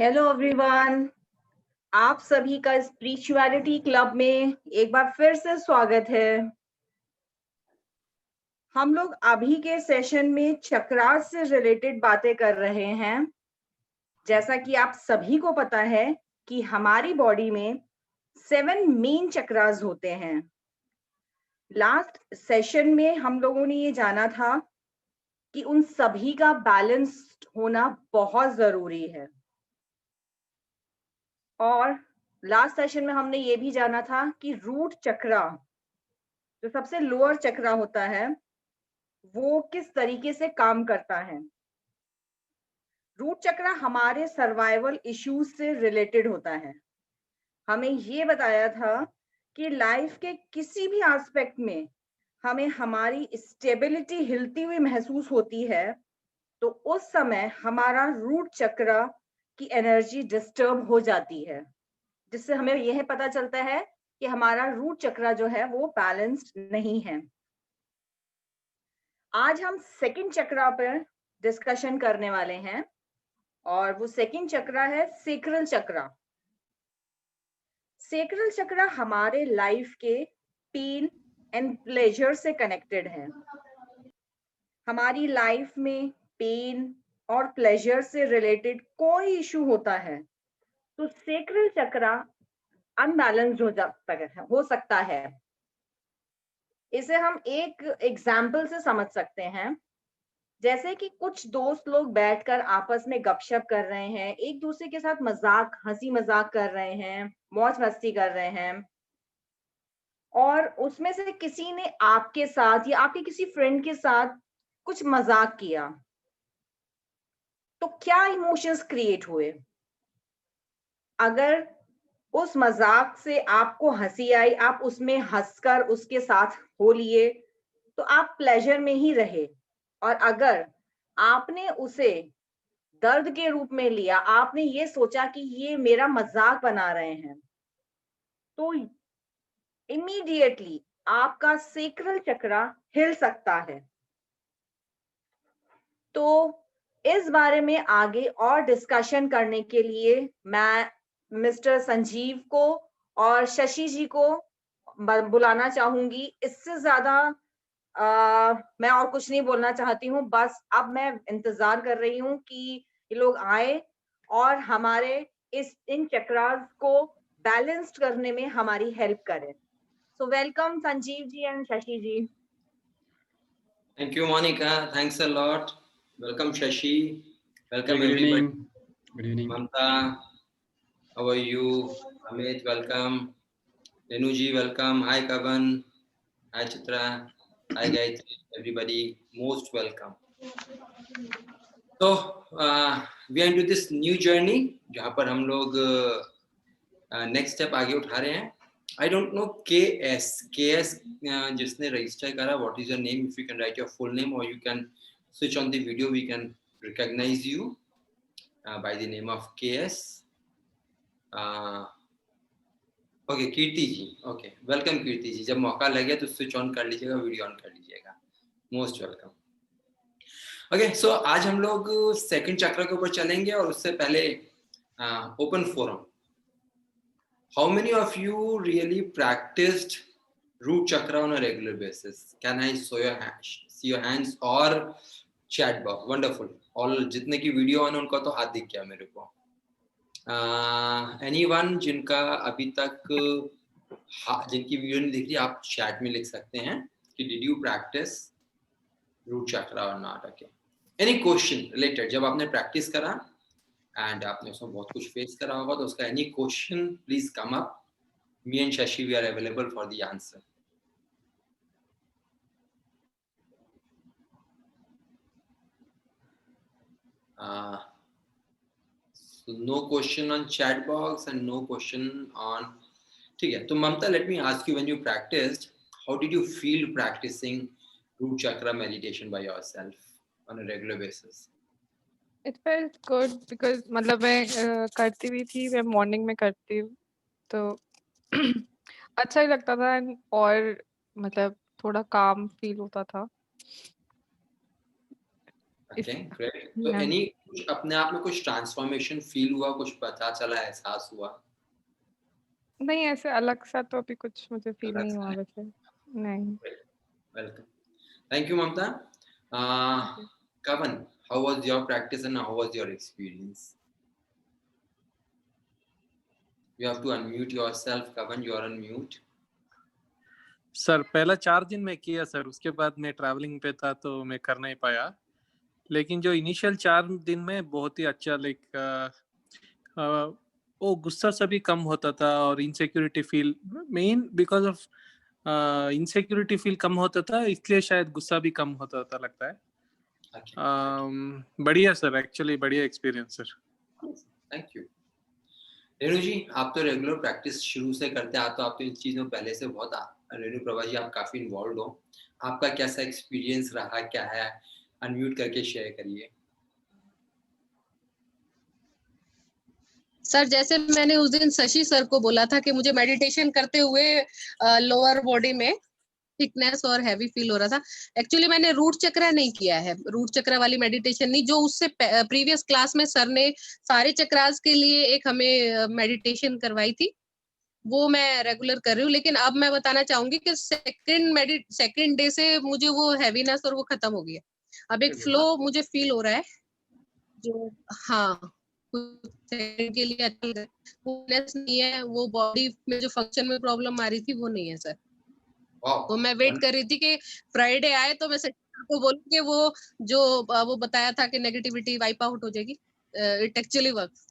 Hello everyone. आप सभी का स्पिरिचुअलिटी क्लब में एक बार फिर से स्वागत है। हम लोग अभी के सेशन में चक्रास से रिलेटेड बातें कर रहे हैं। जैसा कि आप सभी को पता है कि हमारी बॉडी में 7 मेन चक्रास होते हैं। लास्ट सेशन में हम लोगों ने ये जाना था कि उन सभी का बैलेंस्ड होना बहुत जरूरी है। और लास्ट सेशन में हमने ये भी जाना था कि रूट चक्रा, जो सबसे लोअर चक्रा होता है, वो किस तरीके से काम करता है। रूट चक्रा हमारे सर्वाइवल इश्यूज से रिलेटेड होता है। हमें ये बताया था कि लाइफ के किसी भी एस्पेक्ट में हमें हमारी स्टेबिलिटी हिलती हुई महसूस होती है, तो उस समय हमारा रूट चक्रा की एनर्जी डिस्टर्ब हो जाती है, जिससे हमें यह पता चलता है कि हमारा रूट चक्रा जो है वो बैलेंस्ड नहीं है। आज हम सेकंड चक्रा पर डिस्कशन करने वाले हैं और वो सेकंड चक्रा है सेक्रल चक्रा। सेक्रल चक्रा हमारे लाइफ के पेन एंड प्लेजर से कनेक्टेड है। हमारी लाइफ में पेन और प्लेजर से रिलेटेड कोई इशू होता है तो सेक्रल चक्रा अनबैलेंस्ड हो सकता है। इसे हम एक एग्जाम्पल से समझ सकते हैं। जैसे कि कुछ दोस्त लोग बैठकर आपस में गपशप कर रहे हैं, एक दूसरे के साथ मजाक हंसी मजाक कर रहे हैं, मौज मस्ती कर रहे हैं, और उसमें से किसी ने आपके साथ या आपके किसी फ्रेंड के साथ कुछ मजाक किया, तो क्या इमोशंस क्रिएट हुए। अगर उस मजाक से आपको हंसी आई, आप उसमें हंसकर उसके साथ हो लिए, तो आप प्लेजर में ही रहे। और अगर आपने उसे दर्द के रूप में लिया, आपने ये सोचा कि ये मेरा मजाक बना रहे हैं, तो इमीडिएटली आपका सेक्रल चक्रा हिल सकता है। तो इस बारे में आगे और डिस्कशन करने के लिए मैं मिस्टर संजीव को और शशि जी को बुलाना चाहूंगी। इससे ज्यादा मैं और कुछ नहीं बोलना चाहती हूँ। बस अब मैं इंतजार कर रही हूँ कि ये लोग आए और हमारे इन चक्रास को बैलेंस्ड करने में हमारी हेल्प करें। So welcome Sanjeev ji and Shashi ji. Thank you, Monica. Thanks a lot. Welcome, Shashi. Welcome, Good everybody. evening. Good evening. Mamta, how are you? Amit, welcome. Renuji, welcome. Hi, Kavan. Hi, Chitra. Hi, Gayatri. Everybody, most welcome. So, we are into this new journey, जहाँ पर हम लोग next step आगे उठा रहे हैं. I don't know KS जिसने register करा. What is your name? If you can write your full name, or you can switch on the video, we can recognize you by the name of KS. Okay, Kirti ji. Okay, welcome कीर्ति जी. जब मौका लगे तो switch on कर लीजिएगा, video on कर लीजिएगा. Most welcome. Okay, so आज हम लोग second चक्र के ऊपर चलेंगे और उससे पहले open forum. How many of you really practiced root chakra on a regular basis? Can I see your hands or chat box? Wonderful. All जितने की वीडियो ऑन उनका तो हाथ दिख गया मेरे को. Anyone जिनका अभी तक जिनकी वीडियो नहीं दिख रही, आप चैट में लिख सकते हैं कि did you practice root chakra or not? Okay. Any question related? जब आपने प्रैक्टिस करा एंड आपने उसमें बहुत कुछ फेस करा होगा, तो उसका any question please come up. Me and Shashi, we are available for the answer. So no question on chat box and no question on. ठीक है, तो ममता, let me ask you, when you practiced, how did you feel practicing root chakra meditation by yourself on a regular basis? It felt good because मतलब मैं करती भी थी, मैं morning में करती हूँ, तो अच्छा ही लगता था और मतलब थोड़ा काम फील होता था. Okay great. तो Yeah. एनी कुछ अपने आप में कुछ ट्रांसफॉर्मेशन फील हुआ, कुछ पता चला, एहसास हुआ? नहीं, ऐसे अलग सा तो अभी कुछ मुझे फील अलग नहीं सा हुआ है। वैसे। नहीं। Welcome. Thank you Mamta. Okay. Kavan, how was your practice and how was your experience? You have to unmute yourself, Kavan. You are on mute. Sir पहला 4 दिन मैं किया सर, उसके बाद मैं ट्रैवलिंग पे था तो मैं कर नहीं पाया। लेकिन जो इनिशियल 4 दिन में बहुत ही अच्छा वो गुस्सा सभी कम होता था और इनसिक्योरिटी फील मेन बिकॉज ऑफ इनसिक्योरिटी फील कम होता था, इसलिए शायद गुस्सा भी कम होता था लगता है। Okay. बढ़िया सर, एक्चुअली बढ़िया experience sir. Thank you. Renu ji, आप तो रेगुलर प्रैक्टिस शुरू से करते आ, तो आप तो इन चीज़ों में पहले से बहुत रेणु प्रभा जी आप काफ़ी इन्वॉल्व हो, आपका कैसा एक्सपीरियंस रहा, क्या है? अनम्यूट करके शेयर करिए। सर जैसे मैंने उस दिन शशि सर को बोला था कि मुझे मेडिटेशन करते हुए लोअर बॉडी में थिकनेस और हैवी फील हो रहा था। एक्चुअली मैंने रूट चक्रा नहीं किया है, रूट चक्रा वाली मेडिटेशन नहीं, जो उससे प्रीवियस क्लास में सर ने सारे चक्रास के लिए एक हमें मेडिटेशन करवाई थी, वो मैं रेगुलर कर रही हूँ। लेकिन अब मैं बताना चाहूंगी कि सेकंड डे से मुझे वो हैवीनेस और वो खत्म हो गया। अब एक फ्लो मुझे फील हो रहा है जो, हाँ कुछ सेकंड के लिए अच्छा लग रहा है। फुलनेस नहीं है, वो बॉडी में जो फंक्शन में प्रॉब्लम आ रही थी वो नहीं है सर। तो मैं वेट कर रही थी कि फ्राइडे आए तो मैं सर को बोलूं कि वो जो वो बताया था कि नेगेटिविटी वाइप आउट हो जाएगी, इट एक्चुअली वर्क्स।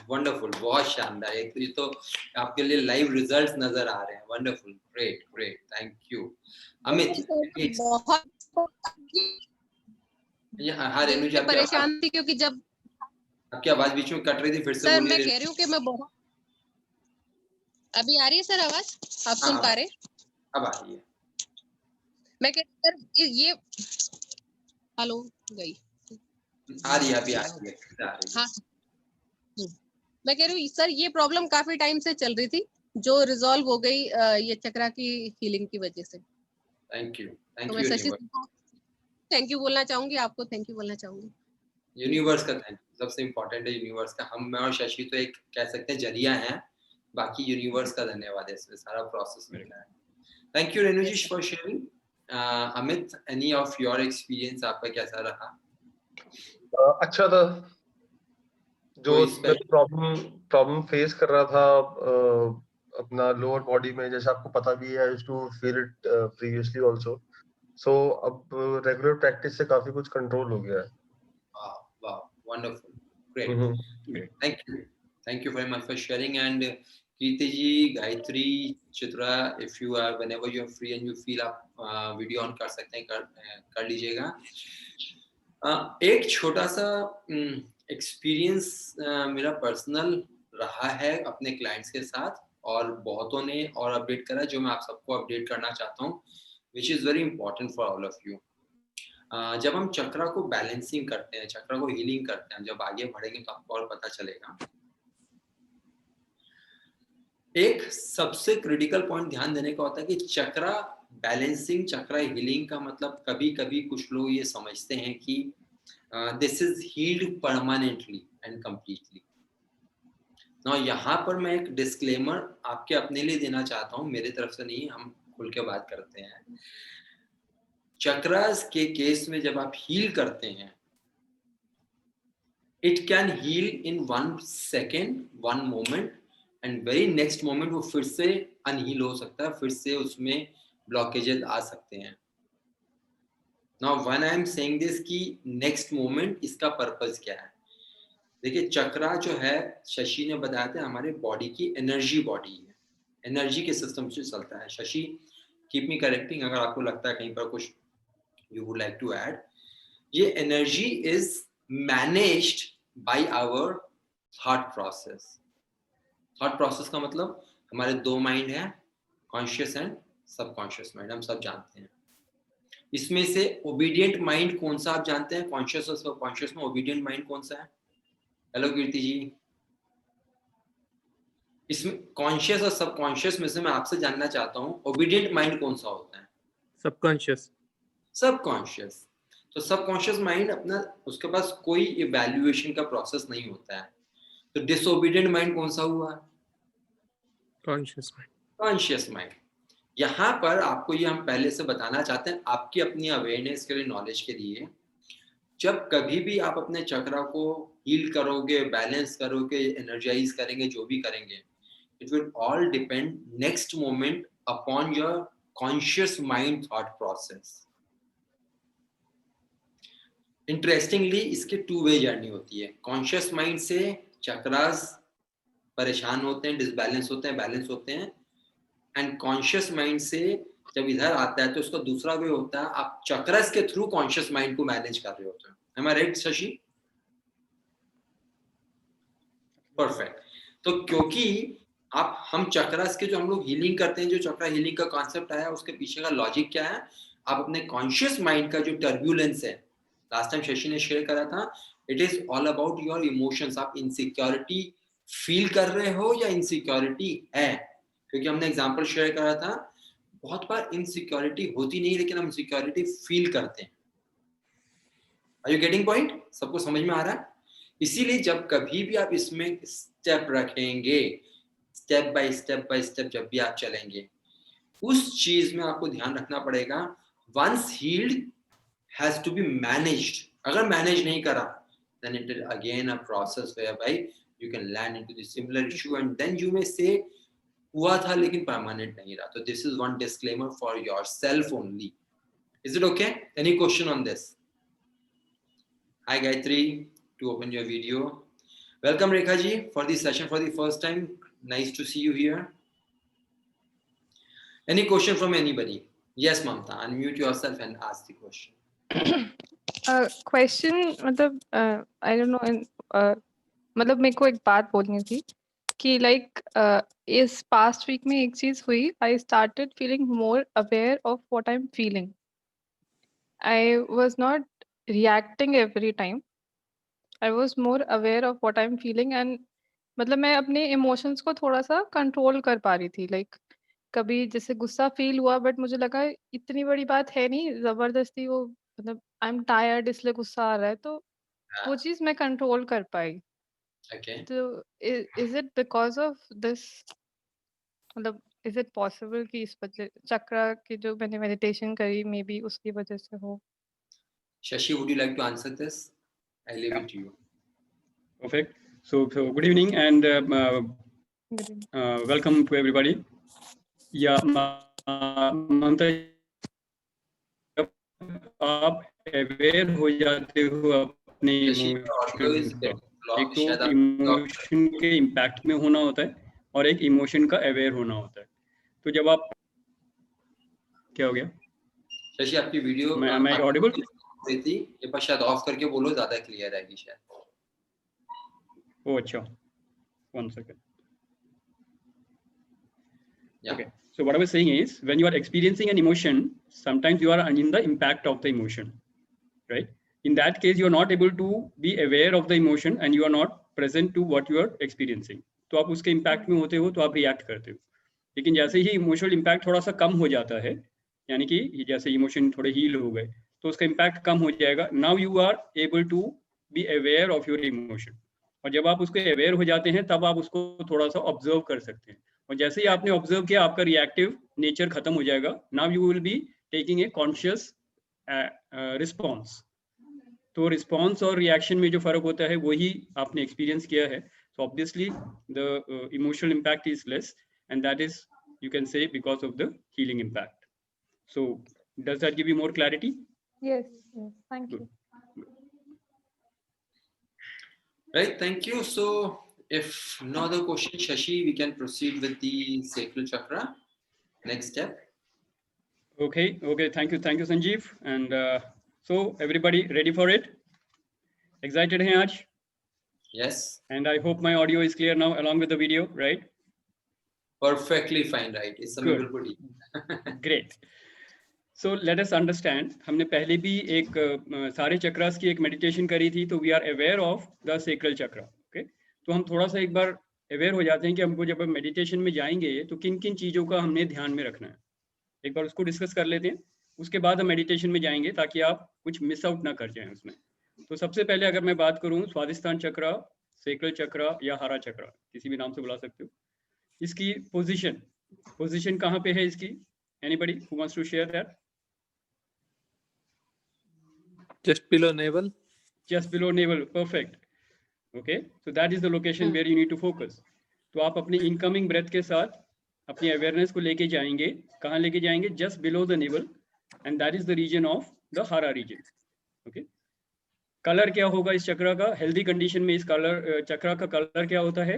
वंडरफुल, बहुत शानदार। ये तो आपके लिए लाइव रिजल्ट्स नजर आ रहे हैं। Wonderful, great great, thank you. Amit, बहुत हाँ रेणु जी, परेशान थी क्योंकि जब आपकी आवाज बीच में कट रही थी, फिर से सर बोलिए। मैं कह रही हूँ कि मैं बहुत, अभी आ रही है सर आवाज? आप सुन पा रहे? अब आ रही है। मैं कह रही ये हेलो गई, आ रही है, अभी आ रही है। हाँ मैं कह रही हूँ सर ये प्रॉब्लम काफी टाइम से चल रही थी, जो रिजॉल्व हो गई ये चक्रा की हीलिंग की वजह से। थैंक यू, तो मैं शशि थैंक यू बोलना चाहूंगी, आपको थैंक यू बोलना चाहूंगी। यूनिवर्स का थैंक यू, सबसे इम्पोर्टेंट है यूनिवर्स का। हम, मैं और शशि तो एक कह सकते हैं जरिया हैं, बाकी यूनिवर्स का धन्यवाद है, इसमें सारा प्रोसेस मिल रहा है। Thank you Renu ji for sharing. Amit, any of your experience, आपका कैसा रहा? अच्छा था। जो मैं प्रॉब्लम फेस कर रहा था अपना लोअर बॉडी में, जैसे आपको पता भी है, I used to feel it previously also. So अब रेगुलर प्रैक्टिस से काफी कुछ कंट्रोल हो गया है। वाह, wonderful, great, thank you very much for sharing. And Kirti ji, Gayatri, Chitra, if you are whenever you are free and you feel, आप वीडियो ऑन कर सकते हैं, कर लीजिएगा। एक छोटा सा एक्सपीरियंस मेरा पर्सनल रहा है अपने क्लाइंट्स के साथ, और बहुतों ने और अपडेट करा, जो मैं आप सबको अपडेट करना चाहता हूँ, which is very important for all of you. जब हम चक्रा को बैलेंसिंग करते हैं, चक्रा को हीलिंग करते हैं, जब आगे बढ़ेंगे तो आपको और पता चलेगा। एक सबसे क्रिटिकल पॉइंट ध्यान देने का होता है कि चक्रा बैलेंसिंग, चक्रा हीलिंग का मतलब, कभी कभी कुछ लोग ये समझते हैं कि this is healed permanently and completely. ना यहाँ पर मैं एक डिस्क्लेमर आपके अपने लिए देना चाहता हूँ, मेरे तरफ से नहीं, हम खुल के बात करते हैं। चक्रास के केस में जब आप हील करते हैं, it can heal in 1 second, 1 moment, and very next moment वो फिर से अनहील हो सकता है, फिर से उसमें ब्लॉकेजेस आ सकते हैं। Now when I am saying this कि नेक्स्ट मोमेंट, इसका पर्पस क्या है? देखिए, चक्रा जो है, शशि ने बताया था, हमारे बॉडी की एनर्जी बॉडी है, एनर्जी के सिस्टम से चलता है। शशि, कीप मी करेक्टिंग अगर आपको लगता है कहीं पर कुछ you would like to add. ये energy is managed by our thought process. Thought process का मतलब हमारे 2 माइंड है, कॉन्शियस एंड सबकॉन्शियस माइंड, हम सब जानते हैं। इसमें से ओबीडियंट माइंड कौन सा आप जानते हैं? कॉन्शियस और सबकॉन्शियस में ओबीडियंट माइंड कौन सा है? हेलो कीर्ति जी, इसमें कॉन्शियस और सबकॉन्शियस में से मैं आपसे जानना चाहता हूं, ओबीडियंट माइंड कौन सा होता है? सबकॉन्शियस। सबकॉन्शियस। तो सबकॉन्शियस माइंड अपना, उसके पास कोई इवैल्यूएशन का प्रोसेस नहीं होता है। तो डिसोबीडिएंट माइंड कौन सा हुआ? Conscious mind. Conscious mind. यहाँ पर आपको ये हम पहले से बताना चाहते हैं, आपकी अपनी अवेयरनेस के लिए, नॉलेज के लिए, जब कभी भी आप अपने चक्रा को हील करोगे, बैलेंस करोगे, एनर्जाइज करेंगे, जो भी करेंगे, it will all depend next moment upon your conscious mind thought process. Interestingly इसके टू वे जर्नी होती है। कॉन्शियस माइंड से चक्रास परेशान होते हैं, डिसबैलेंस होते हैं, बैलेंस होते हैं, एंड कॉन्शियस माइंड से जब इधर आता है तो उसका दूसरा वे होता है, आप चक्रास के थ्रू कॉन्शियस माइंड को मैनेज कर रहे होते हैं। Am I right, Shashi? Perfect. तो क्योंकि हम चक्रास के जो हम लोग हीलिंग करते हैं, जो चक्रा हीलिंग का कॉन्सेप्ट आया, उसके पीछे का लॉजिक क्या है? आप अपने कॉन्शियस माइंड का जो टर्ब्यूलेंस है, लास्ट टाइम शशि ने शेयर करा था, it is all about your emotions. आप इनसिक्योरिटी फील कर रहे हो या इनसिक्योरिटी है? क्योंकि हमने एग्जांपल शेयर करा था, बहुत बार इनसिक्योरिटी होती नहीं, लेकिन हम इनसिक्योरिटी फील करते हैं। Are you getting point? सबको समझ में आ रहा है? इसीलिए जब कभी भी आप इसमें स्टेप रखेंगे, स्टेप बाय स्टेप जब भी आप चलेंगे, उस चीज में आपको ध्यान रखना पड़ेगा, once healed has to be managed. अगर मैनेज नहीं करा, then it is again a process whereby you can land into the similar issue and then you may say हुआ था लेकिन परमानेंट नहीं रहा। तो this is one disclaimer for yourself only. Is it okay? Any question on this? Hi Gayatri, to open your video. Welcome Rekha ji for the session for the first time. Nice to see you here. Any question from anybody? Yes, Mamta. Unmute yourself and ask the question. Question मतलब I don't know, मतलब मेरे को एक बात बोलनी थी कि like इस पास्ट वीक में एक चीज हुई, I started feeling more aware of what I am feeling. I was not reacting every time, I was more aware of what I am feeling, and मतलब मैं अपने इमोशंस को थोड़ा सा कंट्रोल कर पा रही थी। लाइक कभी जैसे गुस्सा फील हुआ, बट मुझे लगा इतनी बड़ी बात है नहीं, जबरदस्ती वो मतलब आई एम टायर्ड इसलिए गुस्सा आ रहा है, तो वो चीज मैं कंट्रोल कर पाई। Okay. तो is it because of this, मतलब इज इट पॉसिबल कि इस वजह चक्रा की जो मैंने मेडिटेशन करी मे बी उसकी वजह से हो? Shashi, would you like to answer this? I leave it to you. Perfect. So good evening and welcome to everybody. Yeah, Mamta, आप अवेयर हो जाते हो अपने इमोशन का। एक तो इमोशन के इम्पैक्ट में होना होता है और एक इमोशन का अवेयर होना होता है। तो जब आप, क्या हो गया शशि, आपकी वीडियो मैं ऑडिबल थी, ये पर शायद ऑफ करके बोलो, ज्यादा क्लियर आएगी शायद। Oh, अच्छा, 1 second. Yeah. Okay. So what I was saying is, when you are experiencing an emotion, sometimes you are in the impact of the emotion, right? In that case, you are not able to be aware of the emotion and you are not present to what you are experiencing. तो आप उसके impact में होते हो तो आप react करते हो। लेकिन जैसे ही emotional impact थोड़ा सा कम हो जाता है, यानी कि जैसे emotion थोड़े heal हो गए, तो उसका impact कम हो जाएगा। Now you are able to be aware of your emotion. और जब आप उसको अवेयर हो जाते हैं तब आप उसको थोड़ा सा ऑब्जर्व कर सकते हैं, और जैसे ही आपने ऑब्जर्व किया आपका रिएक्टिव नेचर खत्म हो जाएगा। Now you will be taking a conscious response. तो रिस्पॉन्स और रिएक्शन में जो फर्क होता है वही आपने एक्सपीरियंस किया है। So obviously the emotional impact is less and that is you can say because of the healing impact. So does that give you more clarity? Yes, thank you. Right, thank you. So if no other question, Shashi, we can proceed with the sacral chakra. Next step. Okay, thank you Sanjeev. And so everybody ready for it? Excited hain aaj? Yes. And I hope my audio is clear now along with the video, right? Perfectly fine, right? It's a good. Great. So let us understand, हमने पहले भी एक सारे चक्रास की एक meditation करी थी, तो we are aware of the sacral chakra. Okay, तो हम थोड़ा सा एक बार अवेयर हो जाते हैं कि हमको जब मेडिटेशन में जाएंगे तो किन किन चीज़ों का हमने ध्यान में रखना है। एक बार उसको डिस्कस कर लेते हैं। उसके बाद हम मेडिटेशन में जाएंगे ताकि आप कुछ मिस आउट ना कर जाएं उसमें। तो सबसे पहले अगर मैं बात करूं स्वादिष्ठान चक्र, सेक्रल चक्र या हरा चक्र, किसी भी नाम से बुला सकते हो, इसकी पोजीशन कहाँ पे है इसकी? Anybody who wants to share that? Just below navel. Just below navel, perfect. Okay, so that is the location where you need to focus. तो आप अपनी इनकमिंग ब्रेथ के साथ अपनी अवेयरनेस को लेके जाएंगे, कहाँ लेके जाएंगे? Just below the navel, and that is the region of the hara region. Okay, colour क्या होगा इस चक्र का? हेल्दी कंडीशन में इस चक्र का कलर क्या होता है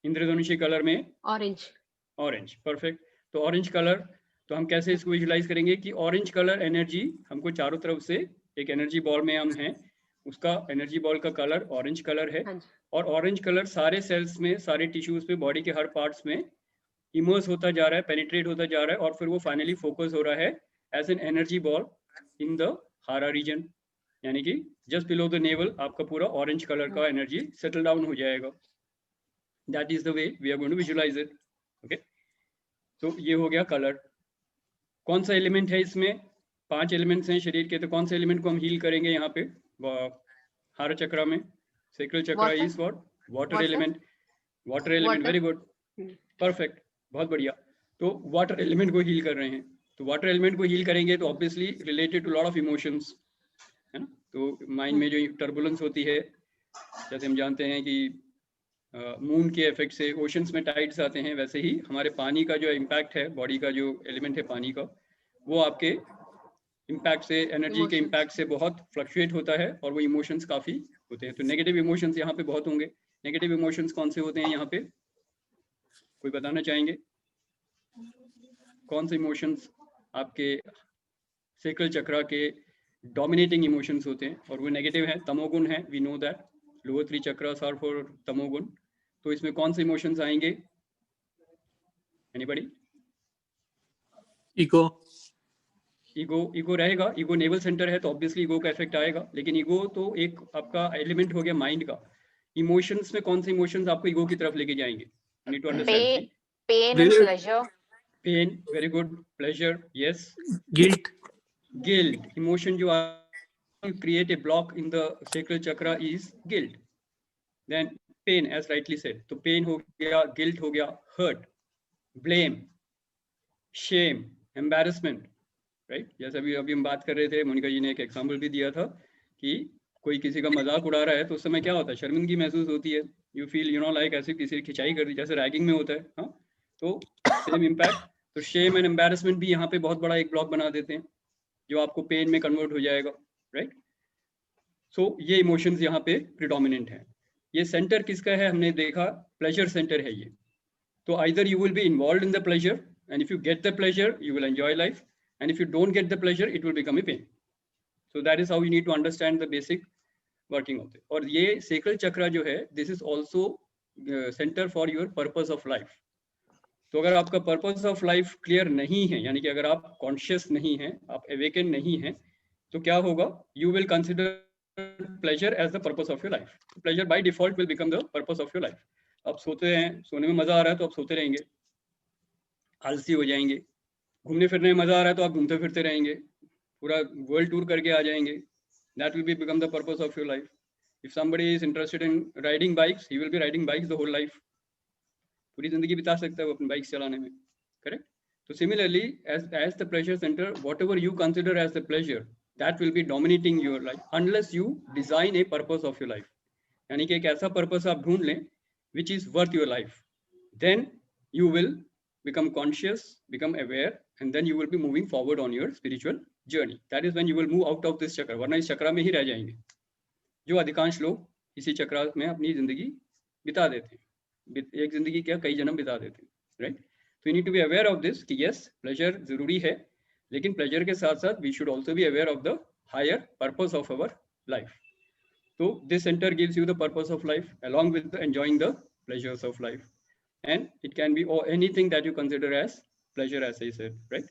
इंद्रधनुषी कलर में? Orange, perfect. तो ऑरेंज कलर, तो हम कैसे इसको विजुलाइज करेंगे कि ऑरेंज कलर एनर्जी हमको चारों तरफ से, एक एनर्जी बॉल में हम हैं, उसका एनर्जी बॉल का कलर ऑरेंज कलर है, और ऑरेंज कलर सारे सेल्स में, सारे टिश्यूज पे, बॉडी के हर पार्ट्स में इमर्स होता जा रहा है, पेनिट्रेट होता जा रहा है, और फिर वो फाइनली फोकस हो रहा है as an energy ball in the hara region, यानी कि जस्ट बिलो द नेवल आपका पूरा ऑरेंज कलर का एनर्जी सेटल डाउन हो जाएगा। That is the way we are going to visualise it. Okay, तो ये हो गया कलर। कौन सा एलिमेंट है इसमें? 5 एलिमेंट्स हैं शरीर के, तो कौन सा एलिमेंट को हम हील करेंगे यहाँ पे हारा चक्र में? Sacral chakra is for water element. Water element, very good, perfect, बहुत बढ़िया। तो वाटर एलिमेंट को हील कर रहे हैं, तो वाटर एलिमेंट को हील करेंगे तो obviously related to lot of emotions, है ना? तो माइंड में जो टर्बुलेंस होती है, जैसे हम जानते हैं कि मून के इफेक्ट से ओशंस में टाइड्स आते हैं, वैसे ही हमारे पानी का जो इम्पैक्ट है, बॉडी का जो एलिमेंट है पानी का, वो आपके इम्पैक्ट से, एनर्जी के इम्पैक्ट से बहुत फ्लक्चुएट होता है, और वो इमोशंस काफ़ी होते हैं। तो नेगेटिव इमोशंस यहाँ पे बहुत होंगे। नेगेटिव इमोशंस कौन से होते हैं यहाँ पे? कोई बताना चाहेंगे? कौन से इमोशंस आपके सेक्रल चक्र के डोमिनेटिंग इमोशंस होते हैं और वो नेगेटिव है? तमोगुण है, we know that lower 3 chakras are for tamoguna. तो इसमें कौन से इमोशंस आएंगे? एनीबॉडी? ईगो रहेगा। ईगो नेवल सेंटर है तो ऑब्वियसली ईगो का इफेक्ट आएगा, लेकिन ईगो तो एक आपका एलिमेंट हो गया माइंड का। इमोशंस में कौन से इमोशंस आपको ईगो की तरफ लेके जाएंगे? You need to understand. Pain and pleasure. Pain, very good. Pleasure, yes. Guilt, emotion जो create a block in the sacral chakra is guilt. Then pain, as rightly said. तो pain हो गया, guilt हो गया, hurt, blame, shame, embarrassment, right? जैसे अभी हम बात कर रहे थे, मोनिका जी ने एक एग्जाम्पल भी दिया था कि कोई किसी का मजाक उड़ा रहा है तो उस समय क्या होता है? शर्मिंदगी महसूस होती है। यू फील लाइक ऐसे किसी खिंचाई कर दी, जैसे रैगिंग में होता है। हाँ, तो सेम इम्पैक्ट। तो शेम एंड एम्बैरेसमेंट भी यहाँ पे बहुत बड़ा एक ब्लॉक बना देते हैं, जो आपको पेन में कन्वर्ट हो जाएगा, राइट? सो ये इमोशंस यहाँ पे प्रिडोमिनेंट है। ये सेंटर किसका है? हमने देखा प्लेजर सेंटर है ये। तो either you will be involve in the pleasure, and if you get the pleasure you will enjoy life, and if you don't get the pleasure it will become a pain. So that is how you need to understand the basic working of it. और ये sacral chakra जो है, this is also center for your purpose of life. तो अगर आपका purpose of life clear नहीं है, यानी कि अगर आप conscious नहीं हैं, आप awaken नहीं हैं, तो क्या होगा? You will consider pleasure as the purpose of your life. Pleasure by default will become the purpose of your life. आप सोते हैं, सोने में मजा आ रहा है तो आप सोते रहेंगे, आलसी हो जाएंगे। घूमने फिरने में मजा आ रहा है तो आप घूमते फिरते रहेंगे, पूरा वर्ल्ड टूर करके आ जाएंगे। That will be become the purpose of your life. If somebody is interested in riding bikes, he will be riding bikes the whole life. पूरी जिंदगी बिता सकता है वो अपनी बाइक्स चलाने में, करेक्ट? तो similarly, as the pleasure center, whatever you consider as the pleasure, that will be dominating your life unless you design a purpose of your life. यानी कि एक ऐसा purpose आप ढूंढ लें which is worth your life. Then you will become conscious, become aware, and then you will be moving forward on your spiritual journey. That is when you will move out of this chakra. वरना इस चक्रा में ही रह जाएंगे, जो अधिकांश लोग इसी चक्रा में अपनी जिंदगी बिता देते हैं। एक जिंदगी क्या, कई जन्म बिता देते हैं, राइट? तो you need to be aware of this कि यस, प्लेजर जरूरी है, लेकिन प्लेजर के साथ साथ we should also be aware of the higher purpose of our life. So this center gives you the purpose of life along with enjoying the pleasures of life, and it can be anything that you consider as pleasure, as I said, right?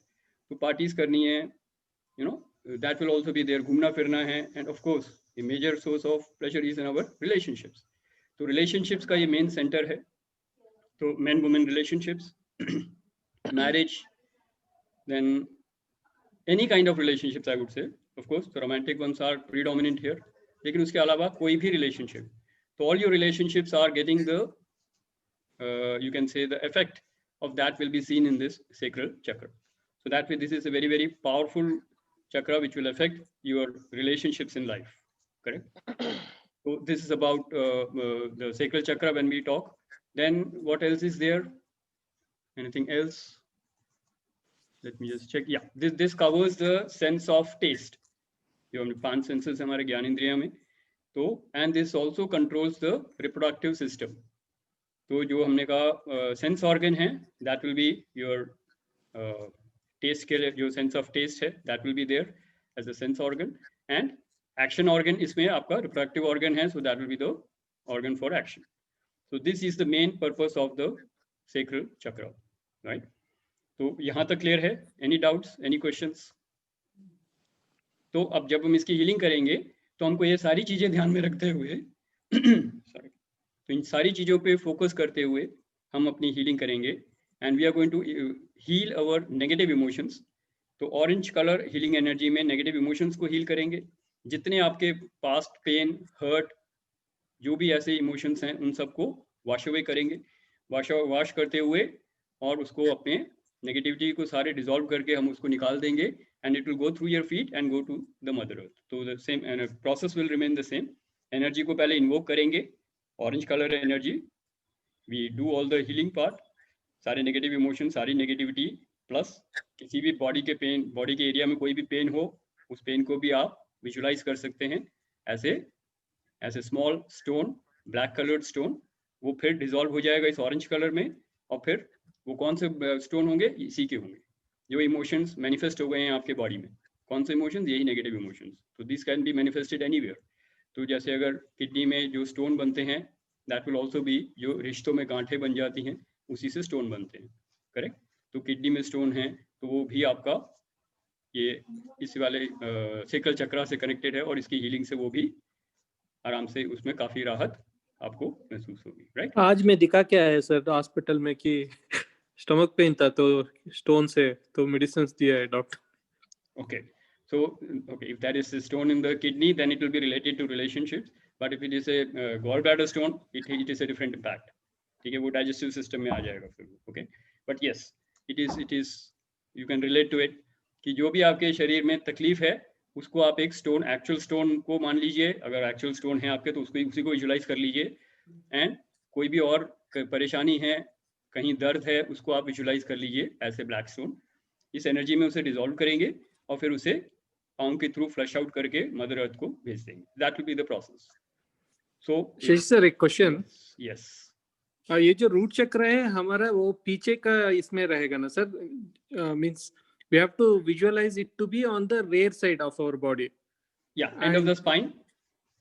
तो parties करनी है, you know, that will also be there. घूमना फिरना है, and of course a major source of pleasure is in our relationships. तो relationships का ये main center है. तो men women relationships, marriage, then any kind of relationships, I would say. Of course, the romantic ones are predominant here. लेकिन उसके अलावा कोई भी relationship, so all your relationships are getting the, you can say the effect of that will be seen in this sacral chakra. So that way, this is a very, very powerful chakra which will affect your relationships in life. Correct? So this is about the sacral chakra when we talk. Then what else is there? Anything else? Let me just check. Yeah, this covers the sense of taste. जो हमने 5 senses हमारे ज्ञानेंद्रिय में, तो and this also controls the reproductive system. तो जो हमने कहा sense organ है, that will be your taste के लिए जो sense of taste है, that will be there as a sense organ, and action organ इसमें आपका reproductive organ है, so that will be the organ for action. So this is the main purpose of the sacral chakra, right? तो यहाँ तक clear है? Any doubts? Any questions? तो अब जब हम इसकी हीलिंग करेंगे तो हमको ये सारी चीजें ध्यान में रखते हुए सॉरी, तो इन सारी चीजों पे फोकस करते हुए हम अपनी हीलिंग करेंगे and we are going to heal our negative emotions. तो ऑरेंज कलर हीलिंग एनर्जी में नेगेटिव इमोशंस को हील करेंगे. जितने आपके पास्ट पेन, हर्ट, जो भी ऐसे इमोशंस हैं उन सबको वॉश अवे करेंगे. वॉश करते हुए और उसको अपने नेगेटिविटी को सारे डिसॉल्व करके हम उसको निकाल देंगे and it will go through your feet and go to the mother earth. तो the same process will remain the same. Energy को पहले इन्वोक करेंगे, orange colour energy, we do all the healing part, सारे negative emotion, सारी negativity, plus किसी भी body के pen, body के एरिया में कोई भी पेन हो, उस पेन को भी आप विजुलाइज कर सकते हैं ऐसे small stone, black coloured stone. वो फिर डिसॉल्व हो जाएगा इस ऑरेंज कलर में, और फिर वो कौन से स्टोन होंगे? इसी के होंगे जो इमोशंस मैनिफेस्ट हो गए हैं आपके बॉडी में. कौन से इमोशंस? यही नेगेटिव इमोशंस. तो this can be manifested anywhere. तो जैसे अगर किडनी में जो स्टोन बनते हैं, दैट विल आल्सो बी, जो रिश्तों में गांठें बन जाती हैं उसी से स्टोन बनते हैं. करेक्ट? तो किडनी में स्टोन है तो वो भी आपका ये इस वाले सेक्रल चक्रा से कनेक्टेड है, और इसकी हीलिंग से वो भी आराम से उसमें काफी राहत आपको महसूस होगी. राइट? आज मैं दिखा क्या है सर हॉस्पिटल में कि स्टमक पेन था तो स्टोन से तो मेडिसिन दिया है doctor. Okay, so okay, if that is a stone in the kidney, then it will be related to relationships. But if it is a gallbladder stone, it is a different impact. ठीक है, वो digestive system में आ जाएगा फिर. Okay, but yes, it is you can relate to it कि जो भी आपके शरीर में तकलीफ है उसको आप एक स्टोन, एक्चुअल स्टोन को मान लीजिए. अगर एक्चुअल स्टोन है आपके तो उसको उसी को विजुलाइज कर लीजिए. एंड कोई भी और परेशानी है, कहीं दर्द है, उसको आप विजुलाइज कर लीजिए ऐसे ब्लैक स्टोन. इस एनर्जी में उसे डिसॉल्व करेंगे और फिर उसे पाँव के थ्रू फ्लश आउट करके मदर अर्थ को भेज देंगे. That will be the process. So sir एक क्वेश्चन. यस, ये जो रूट चक्र है हमारा वो पीछे का इसमें रहेगा ना sir? Means we have to visualise it to be on the rear side of our body. या end of the spine.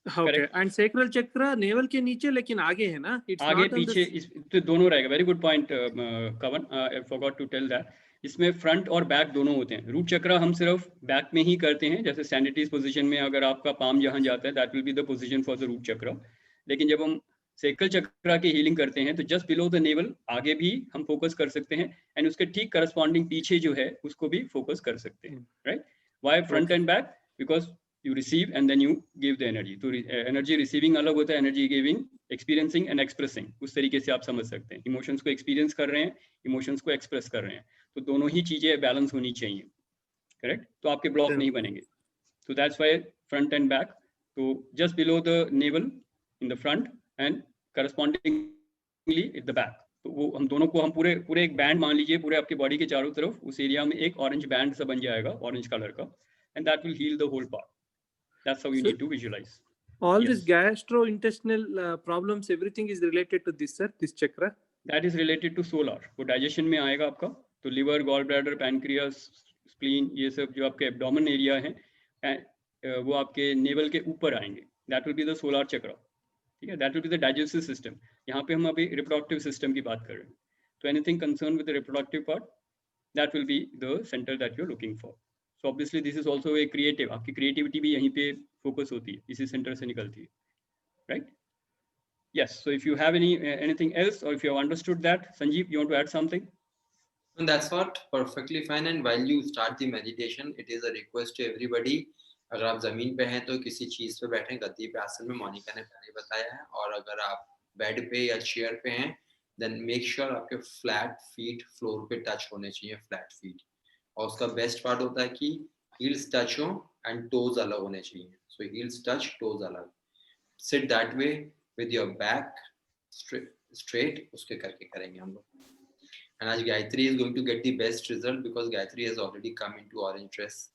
Okay, and sacral chakra navel के नीचे लेकिन आगे है ना? इट्स आगे पीछे तो दोनों रहेगा. Very good point Kavan, I forgot to tell that. इसमें फ्रंट और बैक दोनों होते हैं. रूट चक्रा हम सिर्फ बैक में ही करते हैं, जैसे सैनिटीज पोजीशन में अगर आपका पाम जहां जाता है that will be the position for the root chakra. लेकिन जब हम सेक्रल चक्रा की हीलिंग करते हैं तो जस्ट बिलो द नेवल आगे भी हम फोकस कर सकते हैं एंड उसके ठीक करस्पॉन्डिंग पीछे जो है उसको भी फोकस कर सकते हैं. Right? Why front and back? Because you receive and then you give the energy. तो एनर्जी रिसीविंग अलग होता है, energy giving, experiencing and expressing. उस तरीके से आप समझ सकते हैं. इमोशंस को एक्सपीरियंस कर रहे हैं, इमोशंस को एक्सप्रेस कर रहे हैं, तो दोनों ही चीजें बैलेंस होनी चाहिए. करेक्ट? तो आपके ब्लॉक नहीं बनेंगे. तो that's why front and back. तो just below the navel in the front and correspondingly in the back. तो वो हम दोनों को हम पूरे एक बैंड मान लीजिए, पूरे आपके बॉडी के चारों तरफ उस एरिया में एक ऑरेंज बैंड सा बन जाएगा, ऑरेंज कलर का, and that will heal the whole part. That's how you need to visualize. All Yes. this gastrointestinal problems, everything is related to this, sir, this chakra? That is related to solar. वो digestion में आएगा आपका. तो liver, gallbladder, pancreas, spleen, ये सब जो आपके abdomen area है, वो आपके navel के ऊपर आएंगे. That will be the solar chakra. ठीक है? That will be the digestive system. यहाँ पे हम अभी reproductive system की बात कर रहे हैं. So anything concerned with the reproductive part, that will be the center that you're looking for. So obviously this is also a creative. आपकी creativity भी यहीं पे focus होती है, इसी center से निकलती है, right? Yes. So if you have anything else, or if you have understood that, Sanjeev, you want to add something? And that's what perfectly fine. And while you start the meditation, it is a request to everybody. अगर आप जमीन पे हैं तो किसी चीज पे बैठे, गद्दी पे, आसन में, मोनिका ने पहले बताया है. और अगर आप बेड पे या चेयर पे हैं, देन मेक श्योर आपके फ्लैट फीट फ्लोर पे टच होने चाहिए, फ्लैट फीट. और उसका बेस्ट पार्ट होता है कि हील्स टच हो एंड टोज अलग होने चाहिए. सो हील्स टच, टोज अलग. Sit that way with your back straight. उसके करके करेंगे हम लोग. And as Gayatri is going to get the best result because Gayatri has already come into orange dress.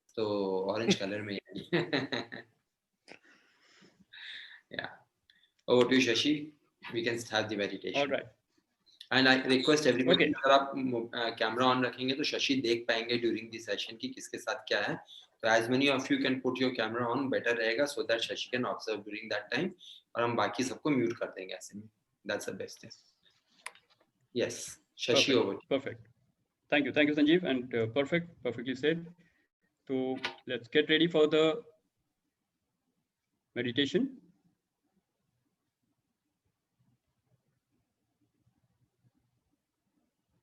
So orange color में yeah. Over to you, Shashi. We can start the meditation. All right. And I request everybody, Okay. अगर आप camera on रखेंगे तो शशि देख पाएंगे during the session कि किसके साथ क्या है. So as many of you can put your camera on, better रहेगा, so that Shashi can observe during that time. और हम बाकी सबको mute कर देंगे ऐसे में. That's the best thing. Yes. Shashi, over. Perfect. Thank you, Sanjeev, and perfectly said. So let's get ready for the meditation.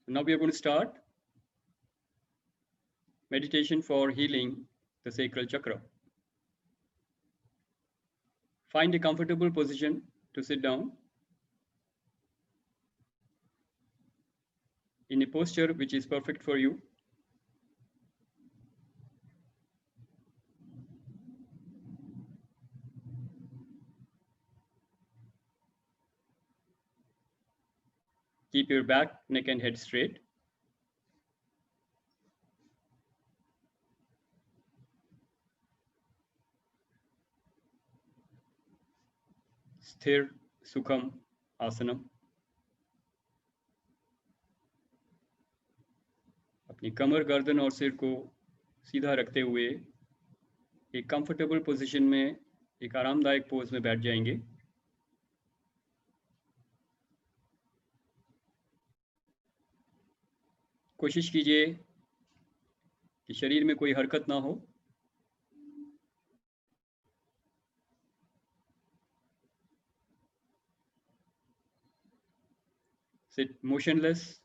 So now we are going to start meditation for healing the sacral chakra. Find a comfortable position to sit down in a posture which is perfect for you. Keep your back, neck, and head straight. Sthir Sukham Asanam. अपनी कमर, गर्दन और सिर को सीधा रखते हुए एक comfortable position में, एक आरामदायक पोज में बैठ जाएंगे. कोशिश कीजिए कि शरीर में कोई हरकत ना हो. Sit motionless,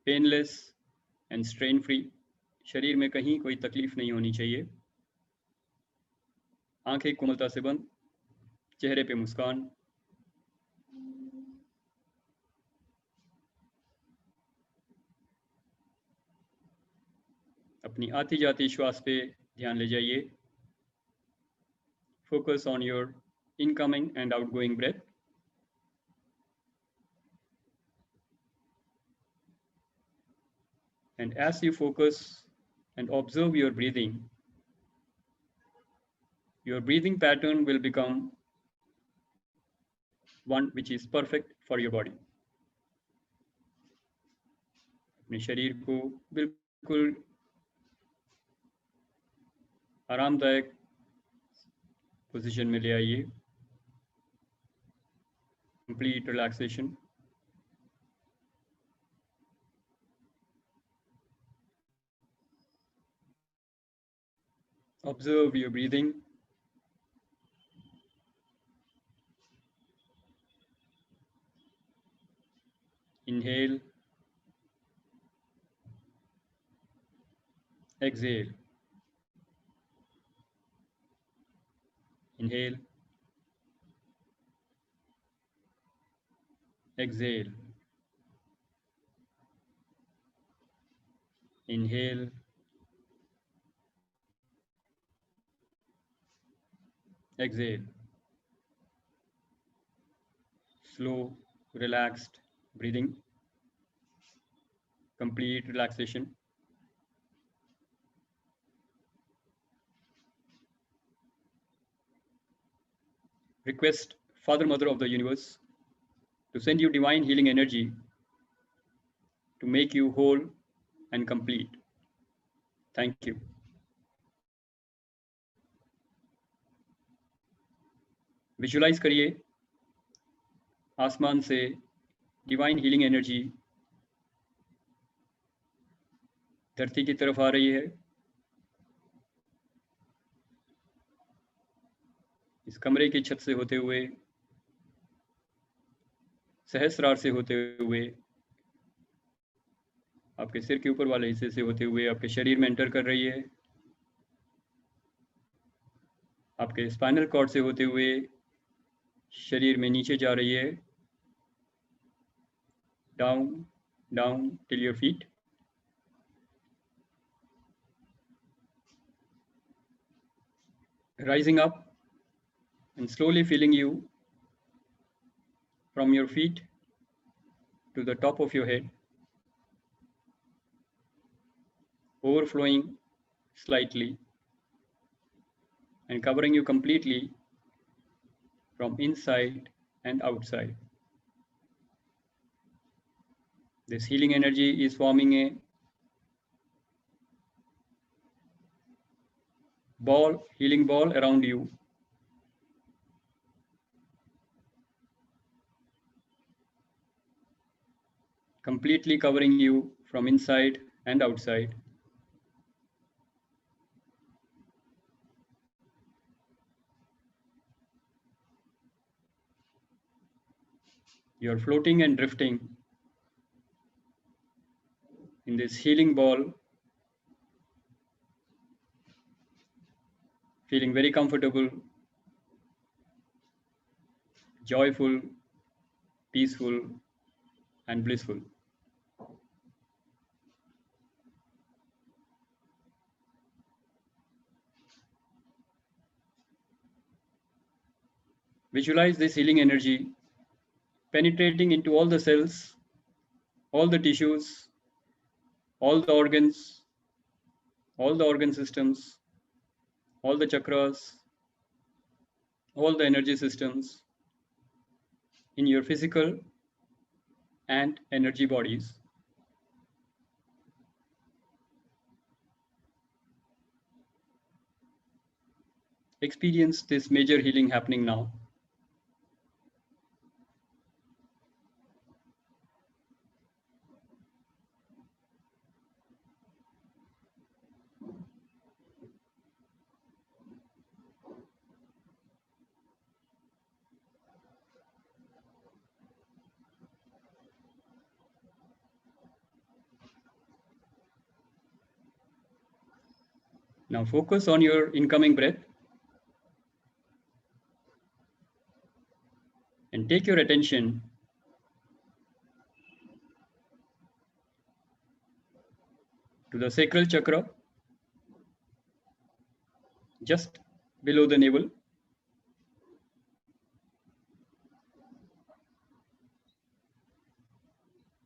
painless and strain free. शरीर में कहीं कोई तकलीफ नहीं होनी चाहिए. आंखें कोमलता से बंद, चेहरे पे मुस्कान. अपनी आती जाती श्वास पे ध्यान ले जाइए. Focus on your incoming and outgoing breath. And as you focus and observe your breathing pattern will become one which is perfect for your body. अपने शरीर को बिल्कुल आरामदायक पोजीशन में ले आइए. Complete relaxation. Observe your breathing. Inhale. Exhale. Inhale. Exhale. Inhale. Exhale. Slow, relaxed breathing. Complete relaxation. Request Father, Mother of the Universe to send you divine healing energy to make you whole and complete. Thank you. Visualize करिए आसमान से divine healing energy धरती की तरफ आ रही है. इस कमरे की छत से होते हुए, सहस्रार से होते हुए आपके सिर के ऊपर वाले हिस्से से होते हुए आपके शरीर में एंटर कर रही है, आपके स्पाइनल कॉर्ड से होते हुए शरीर में नीचे जा रही है, down down till your feet. Rising up and slowly filling you from your feet to the top of your head, overflowing slightly and covering you completely from inside and outside. This healing energy is forming a ball, healing ball around you. Completely covering you from inside and outside. You're floating and drifting in this healing ball, feeling very comfortable, joyful, peaceful, and blissful. Visualize this healing energy penetrating into all the cells, all the tissues, all the organs, all the organ systems, all the chakras, all the energy systems in your physical and energy bodies. Experience this major healing happening now. Now focus on your incoming breath and take your attention to the sacral chakra just below the navel.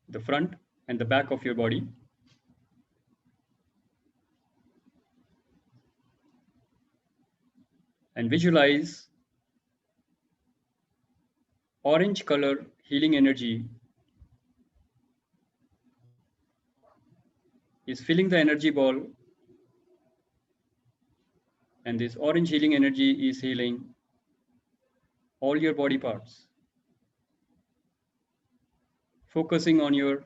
The front and the back of your body. And visualize orange color healing energy is filling the energy ball, and this orange healing energy is healing all your body parts. Focusing on your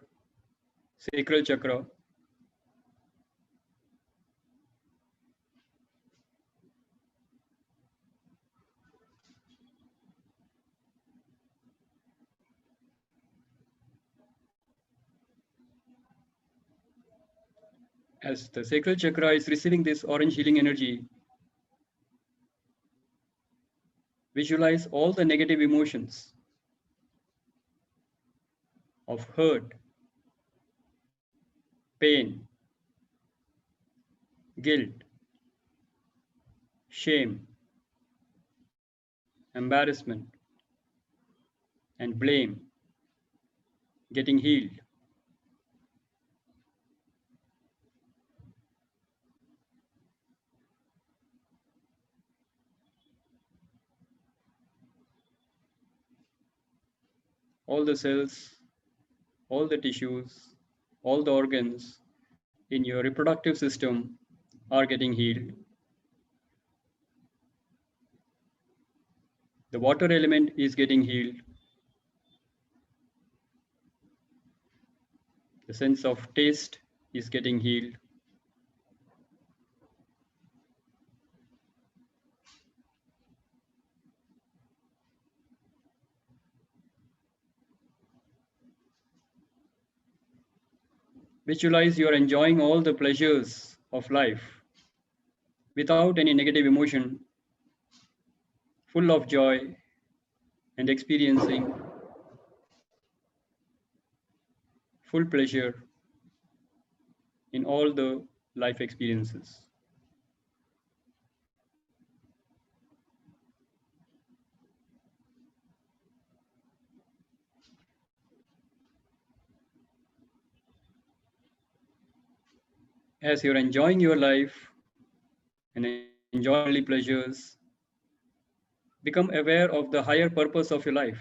sacral chakra. As the sacral chakra is receiving this orange healing energy, visualize all the negative emotions of hurt, pain, guilt, shame, embarrassment, and blame getting healed. All the cells, all the tissues, all the organs in your reproductive system are getting healed. The water element is getting healed. The sense of taste is getting healed. Visualize you're enjoying all the pleasures of life without any negative emotion, full of joy and experiencing full pleasure in all the life experiences. As you're enjoying your life and enjoying worldly pleasures, become aware of the higher purpose of your life.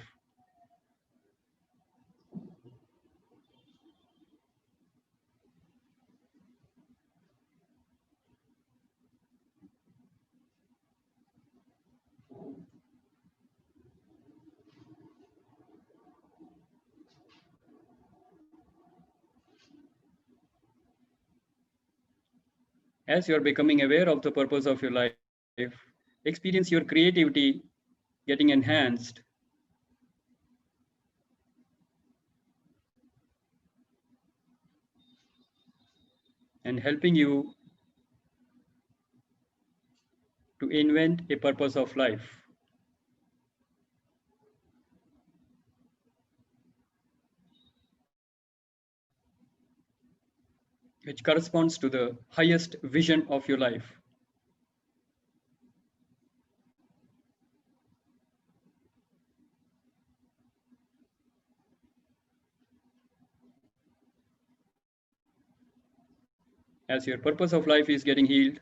As you're becoming aware of the purpose of your life, experience your creativity getting enhanced and helping you to invent a purpose of life. Which corresponds to the highest vision of your life. As your purpose of life is getting healed,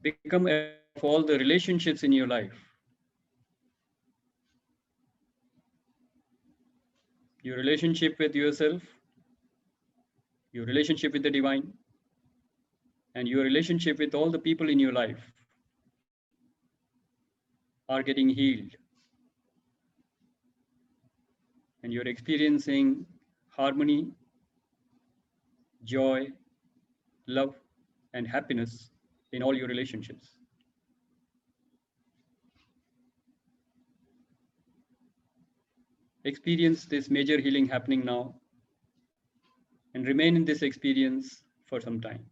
become aware of all the relationships in your life. Your relationship with yourself, your relationship with the divine, and your relationship with all the people in your life are getting healed. And you're experiencing harmony, joy, love, and happiness in all your relationships. Experience this major healing happening now and remain in this experience for some time.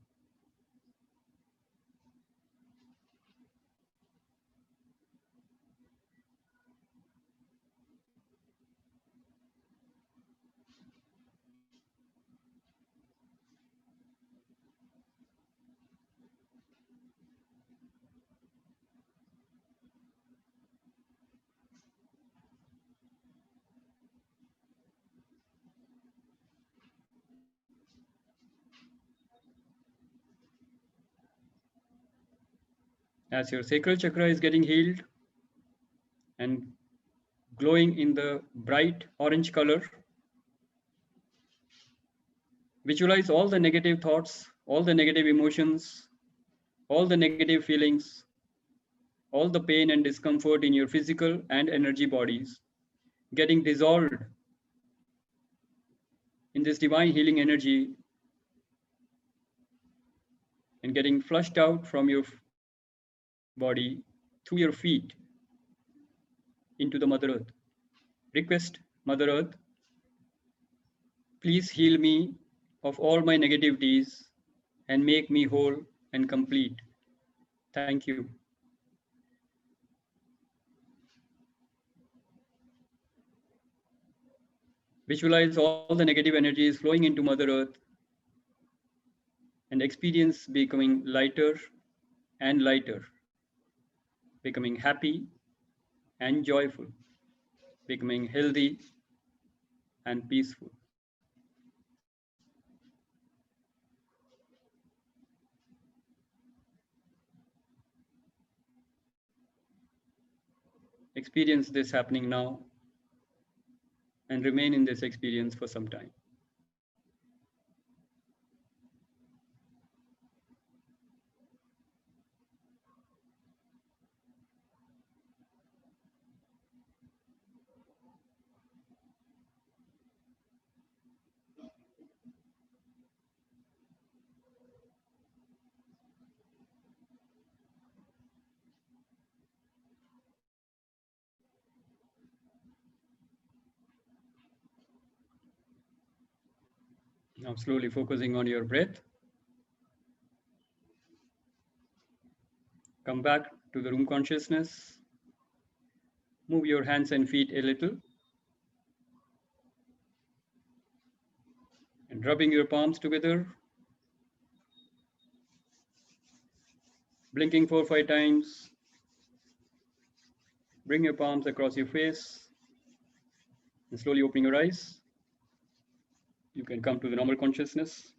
As your sacral chakra is getting healed and glowing in the bright orange color, visualize all the negative thoughts, all the negative emotions, all the negative feelings, all the pain and discomfort in your physical and energy bodies getting dissolved in this divine healing energy and getting flushed out from your body through your feet into the Mother Earth. Request Mother Earth, please heal me of all my negativities and make me whole and complete. Thank you. Visualize all the negative energies flowing into Mother Earth and experience becoming lighter and lighter, becoming happy and joyful, becoming healthy and peaceful. Experience this happening now and remain in this experience for some time. Now slowly focusing on your breath. Come back to the room consciousness. Move your hands and feet a little. And rubbing your palms together. Blinking 4 or 5 times. Bring your palms across your face. And slowly opening your eyes. You can come to the normal consciousness.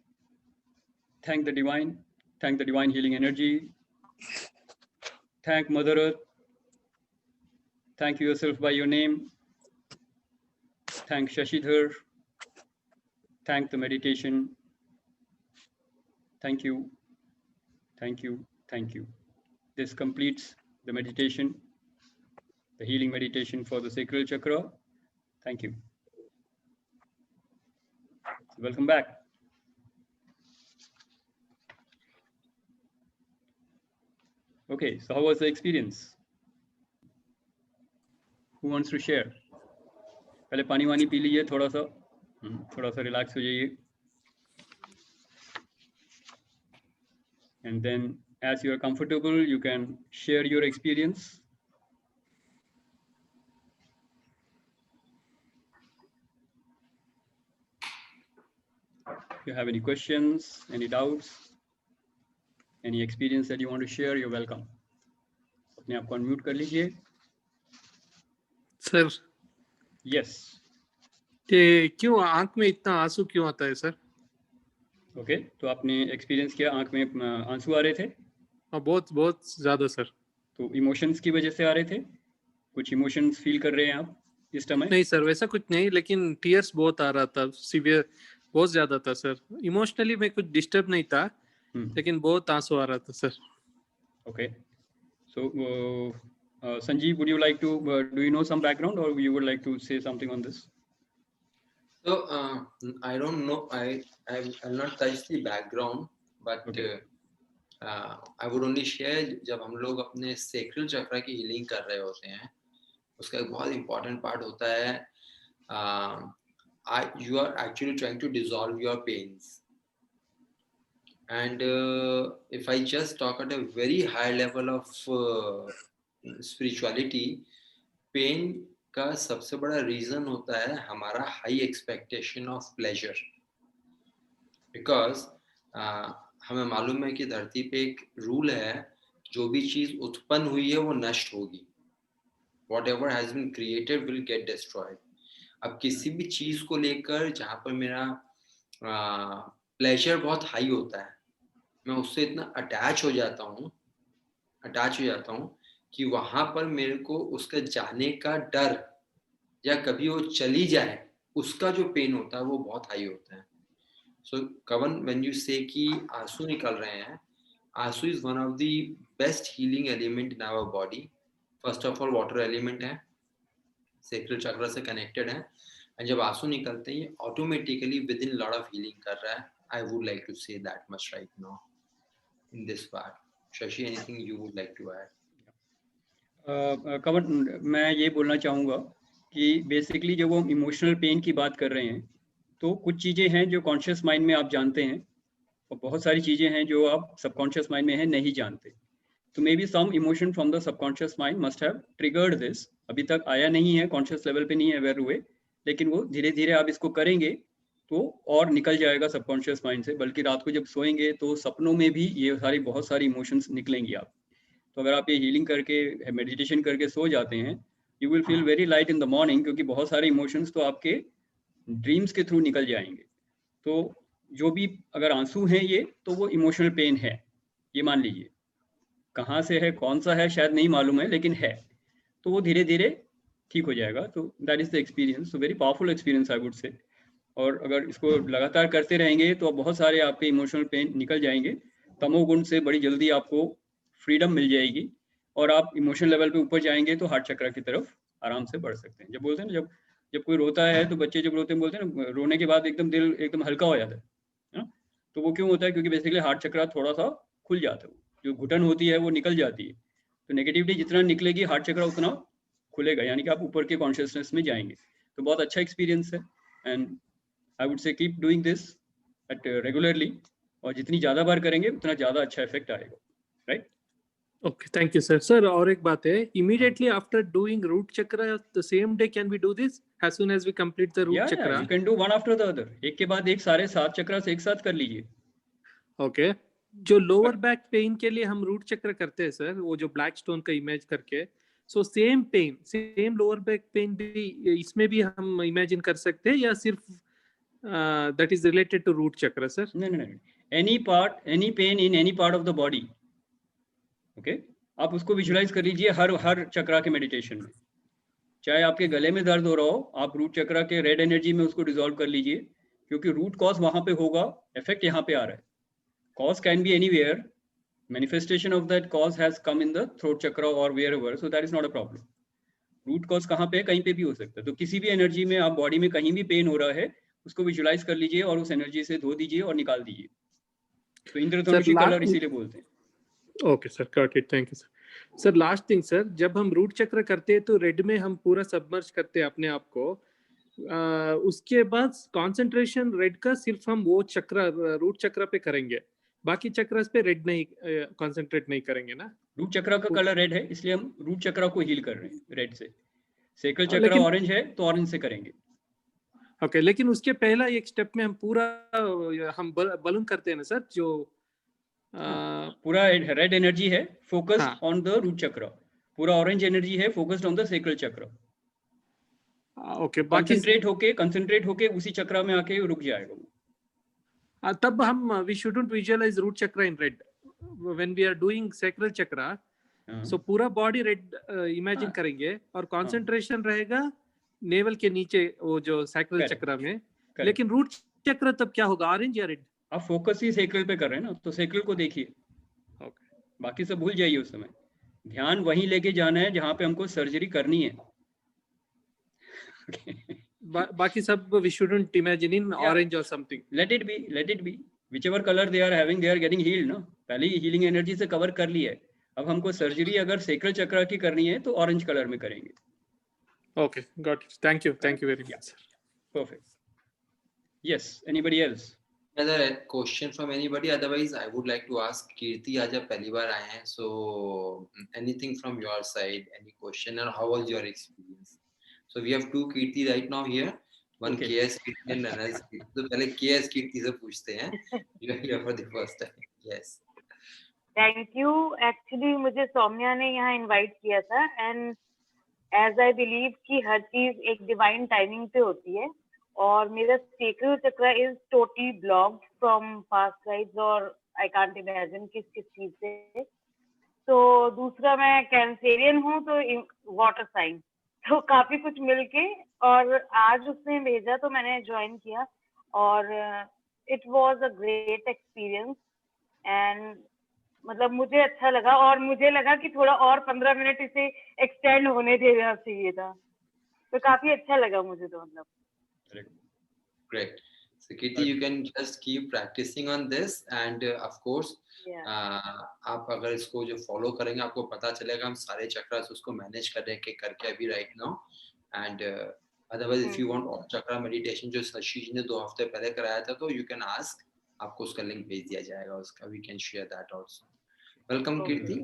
Thank the divine healing energy. Thank Mother Earth. Thank yourself by your name. Thank Shashidhar. Thank the meditation. Thank you. Thank you. Thank you. This completes the meditation, the healing meditation for the sacral chakra. Thank you. Welcome back. Okay, so how was the experience? Who wants to share? पहले पानी वानी P लीजिए थोड़ा सा relax हो जाइए. And then as you are comfortable, you can share your experience. If you have any questions, any doubts, any experience that you want to share, you're welcome. अपने आप को अनम्यूट कर लीजिए. Sir Yes. ये क्यों आंख में इतना आंसू क्यों आता है सर? ओके, तो आपने एक्सपीरियंस किया आंख में आंसू आ रहे थे? बहुत बहुत ज्यादा सर. तो इमोशंस की वजह से आ रहे थे? कुछ इमोशंस फील कर रहे हैं आप इस समय? नहीं सर, वैसा कुछ नहीं, लेकिन टीयर्स बहुत आ रहा था, सीवियर बहुत ज्यादा था सर. इमोशनली मैं कुछ डिस्टर्ब नहीं था, लेकिन बहुत आंसू आ रहा था sir. Okay, so Sanjeev, would you like to do you know some background, or you would like to say something on this? So I don't know, I'll not touch the background, but okay. I would only share, जब हम लोग अपने sacral chakra की healing कर रहे होते हैं, उसका एक बहुत important part होता है, you are actually trying to dissolve your pains. And if I just talk at a very high level of spirituality, pain का सबसे बड़ा रीजन होता है हमारा high expectation of pleasure. Because हमें मालूम है कि धरती पे एक रूल है, जो भी चीज उत्पन्न हुई है वो नष्ट होगी. Whatever has been created will get destroyed. अब किसी भी चीज को लेकर जहाँ पर मेरा प्लेजर बहुत हाई होता है, मैं उससे इतना अटैच हो जाता हूँ कि वहां पर मेरे को उसका जाने का डर, या कभी वो चली जाए उसका जो पेन होता है वो बहुत हाई होता है. सो कवन, व्हेन यू से कि आंसू निकल रहे हैं, आंसू is one of the best healing element in our body. First of all water element है, सैक्रल चक्र से कनेक्टेड है, एंड जब आंसू निकलते हैं ये automatically within lot of healing कर रहा है. I would like to say that much right now in this part. Shashi, anything you would like to add? Kavan, मैं ये बोलना चाहूँगा कि बेसिकली जब हम इमोशनल पेन की बात कर रहे हैं, तो कुछ चीज़ें हैं जो कॉन्शियस माइंड में आप जानते हैं, और बहुत सारी चीज़ें हैं जो आप सबकॉन्शियस माइंड में है नहीं जानते. तो maybe some emotion from the subconscious mind must have triggered this. अभी तक आया नहीं है, कॉन्शियस लेवल पे नहीं अवेयर हुए, लेकिन वो धीरे धीरे आप इसको करेंगे तो और निकल जाएगा सबकॉन्शियस माइंड से. बल्कि रात को जब सोएंगे तो सपनों में भी ये बहुत सारी इमोशंस निकलेंगी आप. तो अगर आप ये हीलिंग करके, मेडिटेशन करके सो जाते हैं, you will feel very light in the morning, क्योंकि बहुत सारे इमोशंस तो आपके ड्रीम्स के थ्रू निकल जाएंगे. तो जो भी अगर आंसू हैं ये, तो वो इमोशनल पेन है, ये मान लीजिए. कहाँ से है, कौन सा है, शायद नहीं मालूम है, लेकिन है. तो वो धीरे धीरे ठीक हो जाएगा. तो that is the experience. So very powerful experience I would say. और अगर इसको लगातार करते रहेंगे तो बहुत सारे आपके इमोशनल पेन निकल जाएंगे. तमोगुण से बड़ी जल्दी आपको फ्रीडम मिल जाएगी, और आप इमोशनल लेवल पे ऊपर जाएंगे तो हार्ट चक्र की तरफ आराम से बढ़ सकते हैं. जब बोलते हैं ना, जब कोई रोता है तो बच्चे जब रोते हैं, बोलते हैं ना, रोने के बाद एकदम दिल एकदम हल्का हो जाता है. तो वो क्यों होता है? क्योंकि बेसिकली हार्ट चक्र थोड़ा सा खुल जाता है, जो घुटन होती है वो निकल जाती है. तो नेगेटिविटी जितना निकलेगी हार्ट चक्र उतना खुलेगा, यानी कि आप ऊपर के कॉन्शियसनेस में जाएंगे. तो बहुत अच्छा एक्सपीरियंस है, and I would say keep doing this. at regularly, और जितनी ज्यादा बार करेंगे उतना ज्यादा अच्छा इफेक्ट आएगा, right? Okay, thank you, sir. Sir, और एक बात है, immediately after doing root chakra, the same day can we do this as soon as we complete the root Yeah, chakra? you can do one after the other. एक के बाद एक सारे 7 चक्रास एक साथ कर लीजिए. Okay. जो लोअर बैक पेन के लिए हम रूट चक्र करते हैं सर, वो जो ब्लैक स्टोन का इमेज करके, so same pain, same lower back pain भी इसमें भी हम इमेजिन कर सकते हैं या सिर्फ that is related to root chakra sir? No. Any part, any pain in any part of the body. Okay? आप उसको विजुलाइज कर लीजिए हर चक्रा के मेडिटेशन में. चाहे आपके गले में दर्द हो रहा हो, आप रूट चक्रा के रेड एनर्जी में उसको डिसॉल्व कर लीजिए, क्योंकि रूट कॉज वहां पे होगा, इफेक्ट यहाँ पे आ रहा है. Cause can be anywhere. Manifestation of that cause has come in the throat chakra or wherever, so that is not a problem. Root cause कहाँ पे है? कहीं पे भी हो सकता है. तो किसी भी एनर्जी में, आप बॉडी में कहीं भी पेन हो रहा है, उसको विजुलाइज कर लीजिए और उस एनर्जी से धो दीजिए और निकाल दीजिए. तो इंद्रधनुषी कलर इसीलिए बोलते हैं. Okay sir, got it, thank you sir. Sir last thing sir, जब हम रूट चक्र करते हैं तो रेड में हम पूरा सबमर्ज करते हैं अपने आप को, उसके बाद कंसंट्रेशन रेड का सिर्फ हम वो चक्र रूट चक्र पे करेंगे, बाकी चक्रस पे रेड नहीं कंसंट्रेट नहीं करेंगे ना? रूट चक्र का कलर रेड है, इसलिए हम रूट चक्र को हील कर रहे हैं रेड से. सेक्रल चक्र ऑरेंज है तो ऑरेंज से करेंगे. ओके, लेकिन उसके पहला एक स्टेप में हम पूरा हम बलून करते हैं ना सर, जो पूरा रेड एनर्जी है फोकस्ड ऑन द रूट चक्र, पूरा ऑरेंज एनर्जी है फोकस्ड ऑन द सेक्रल चक्र. ओके, बाकी कंसंट्रेट होके उसी चक्र में आके रुक जाएगा वो. तब हम we shouldn't visualize root chakra in red when we are doing sacral chakra. So पूरा बॉडी रेड इमेजिन करेंगे और कंसंट्रेशन रहेगा नेवल के नीचे वो जो सैक्रल चक्र में. लेकिन रूट चक्र तब क्या होगा, ऑरेंज या रेड? आप फोकस ही सेक्रल पे कर रहे हैं ना, तो सेक्रल को देखिए. बाकी सब भूल जाइए. उस समय ध्यान वहीं लेके जाना है जहां पे हमको सर्जरी करनी है. बाकी सब we shouldn't imagine in orange or something. Let it be. Whichever color they are having, they are getting healed, no? पहले ही हीलिंग एनर्जी से कवर कर ली है. अब हमको सर्जरी अगर सेक्रल चक्र की करनी है तो ऑरेंज कलर में करेंगे. Okay, got it. Thank you very much. Perfect. Yes, anybody else? Another question from anybody? Otherwise, I would like to ask Kirti. आज आप पहली बार आए हैं, so anything from your side, any question, or how was your experience? So we have two Kirti right now here. One Okay. KS Kirti and another Kirti. तो पहले KS Kirti से पूछते हैं. You are here for the first time. Yes. Thank you. Actually मुझे सौम्या ने यहाँ invite किया था, and as I believe कि हर चीज एक डिवाइन टाइमिंग पे होती है, और मेरा sacral chakra is totally blocked from past lifes, और आई कांट इमेजिन किस चीज से. तो दूसरा मैं कैंसेरियन हूँ, तो वाटर साइन, तो काफी कुछ मिलके, और आज उसने भेजा तो मैंने ज्वाइन किया, और it was a great experience. And मतलब मुझे अच्छा लगा, और मुझे लगा कि थोड़ा और 15 मिनट इसे एक्सटेंड होने देना चाहिए था. तो काफी अच्छा लगा मुझे तो. मतलब Great. So Kirti, you can just keep practicing on this, and of course, आप अगर इसको जो फॉलो करेंगे आपको पता चलेगा हम सारे चक्रास उसको मैनेज करके अभी right now. And otherwise if you want all chakra meditation जो शशि जी ने 2 हफ्ते पहले कराया था, तो यू कैन आस्क, आपको उसका लिंक भेज दिया जाएगा उसका. We can share that also. Welcome Kirti.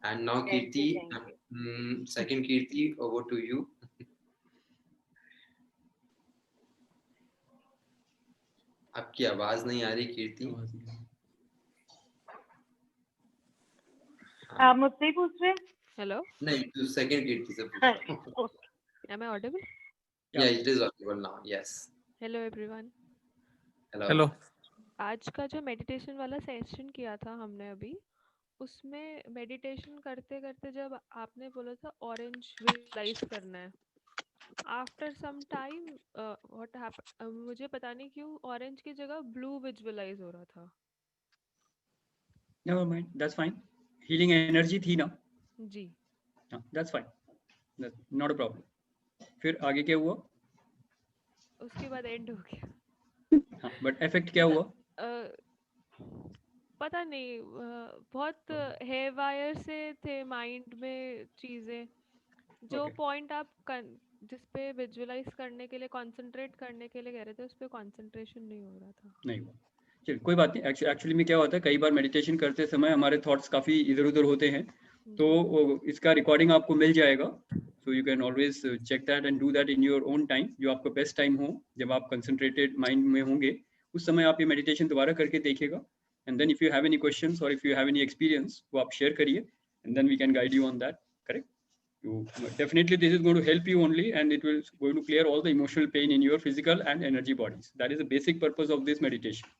And now Kirti, second Kirti, over to you. आपकी आवाज नहीं आ रही Kirti. आप मुझसे ही पूछ रहे हैं? Hello. नहीं, तो second Kirti से पूछ. Am I audible? Yeah, it is audible now. Yes. Hello everyone. Hello. आज का जो मेडिटेशन वाला सेशन किया था हमने अभी, उसमें मेडिटेशन करते करते जब आपने बोला था ऑरेंज विजुअलाइज करना है, after some time what happened, मुझे पता नहीं क्यों ऑरेंज की जगह ब्लू विजुअलाइज हो रहा था. Never mind, that's fine. Healing energy थी ना जी. That's fine. That's not a problem. फिर आगे क्या हुआ? उसके बाद एंड हो गया. बट इफेक्ट क्या हुआ? पता नहीं, बहुत हेयर वायर से थे माइंड में चीजें, जो Okay. पॉइंट आप जिस पे विजुअलाइज करने के लिए कंसंट्रेट करने के लिए कह रहे थे उस पे कंसंट्रेशन नहीं हो रहा था। नहीं हुआ, चलिए कोई बात नहीं। एक्चुअली में क्या होता है, कई बार मेडिटेशन करते समय हमारे थॉट्स काफ़ी इधर उधर होते हैं, तो इसका रिकॉर्डिंग आपको मिल जाएगा, so you can always check that and do that in your own time. जो आपका बेस्ट टाइम हो, जब आप कंसंट्रेटेड माइंड में होंगे, उस समय आप ये मेडिटेशन दोबारा करके देखिएगा। And then if you have any questions or if you have any experience, वो आप शेयर करिए, and then we can guide you on that. Correct? Definitely this is going to help you only, and it will going to clear all the emotional pain in your physical and energy bodies. That is the basic purpose of this meditation.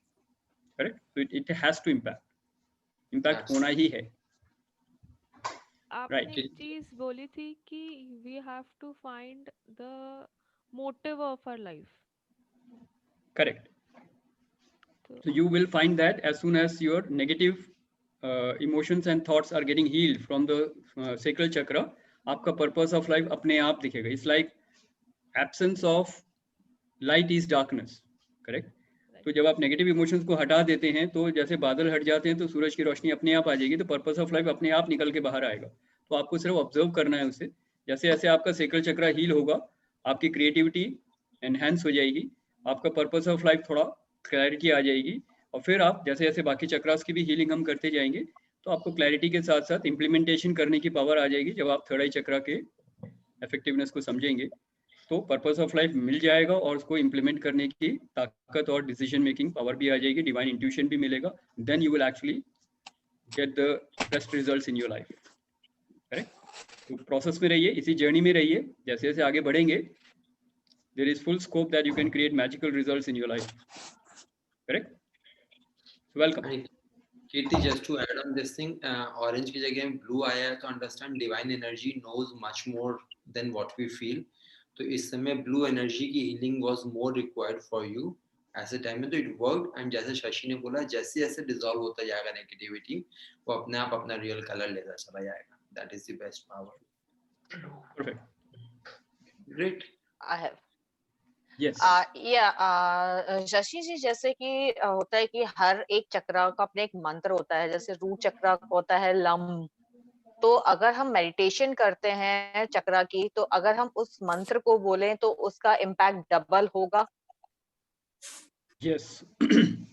Correct? So it has to impact होना ही है। आपने Right. एक चीज बोली थी कि we have to find the motive of our life. Correct. So you will find that as soon as your negative emotions and thoughts are getting healed from the sacral chakra, आपका purpose of life अपने आप दिखेगा। It's like absence of light is darkness. Correct? तो जब आप negative emotions को हटा देते हैं, तो जैसे बादल हट जाते हैं तो सूरज की रोशनी अपने आप आ जाएगी, तो पर्पस ऑफ लाइफ अपने आप निकल के बाहर आएगा। तो आपको सिर्फ ऑब्जर्व करना है उसे। जैसे जैसे आपका सेक्रल चक्र हील होगा, आपकी क्रिएटिविटी एनहेंस हो जाएगी, आपका पर्पस ऑफ लाइफ थोड़ा क्लैरिटी आ जाएगी, और फिर आप जैसे जैसे बाकी चक्रास की भी हीलिंग हम करते जाएंगे, तो आपको क्लैरिटी के साथ साथ इम्प्लीमेंटेशन करने की पावर आ जाएगी। जब आप थर्ड आई चक्रा के इफेक्टिवनेस को समझेंगे, तो पर्पस ऑफ लाइफ मिल जाएगा, और उसको इम्प्लीमेंट करने की ताकत और डिसीजन मेकिंग पावर भी आ जाएगी, डिवाइन इंट्यूशन भी मिलेगा। Then you will actually get the best results in your life. Correct? तो प्रोसेस में रहिए, इसी जर्नी में रहिए। जैसे जैसे आगे बढ़ेंगे, there is full scope that you can create magical results in your life. Correct? Welcome. Kirti, just to add on this thing, orange की जगह में blue आया है, तो understand divine energy knows much more than what we feel. तो इस समय blue energy की healing was more required for you ऐसे टाइम में, तो it worked। and जैसे शशि ने बोला, जैसे जैसे dissolve होता जाएगा negativity, वो अपने आप अपना real color लेता चला जाएगा। That is the best power. Perfect. Great. I have. Yes. Shashi जी, जैसे कि होता है कि हर एक चक्र का अपने एक मंत्र होता है, जैसे रूट चक्र का होता है लम। तो अगर हम मेडिटेशन करते हैं चक्र की, तो अगर हम उस मंत्र को बोलें तो उसका इम्पैक्ट डबल होगा? Yes,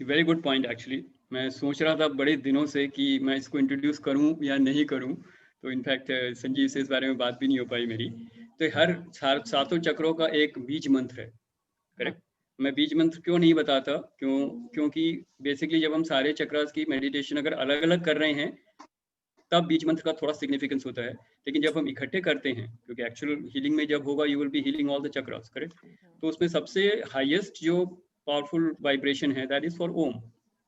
very good point actually. मैं सोच रहा था बड़े दिनों से कि मैं इसको इंट्रोड्यूस करूं या नहीं करूं, तो इनफैक्ट संजीव से इस बारे में बात भी नहीं हो पाई मेरी। तो हर सातों चक्रों का एक बीज मंत्र है। करेक्ट? मैं बीज मंत्र क्यों नहीं बताता, क्योंकि बेसिकली जब हम सारे चक्रास की मेडिटेशन अगर अलग अलग कर रहे हैं, तब बीज मंत्र का थोड़ा सिग्निफिकेंस होता है। लेकिन जब हम इकट्ठे करते हैं, क्योंकि एक्चुअल हीलिंग में जब होगा, you will be healing all the chakras. Correct? तो उसमें सबसे हाईएस्ट जो पावरफुल वाइब्रेशन है, that is for Om.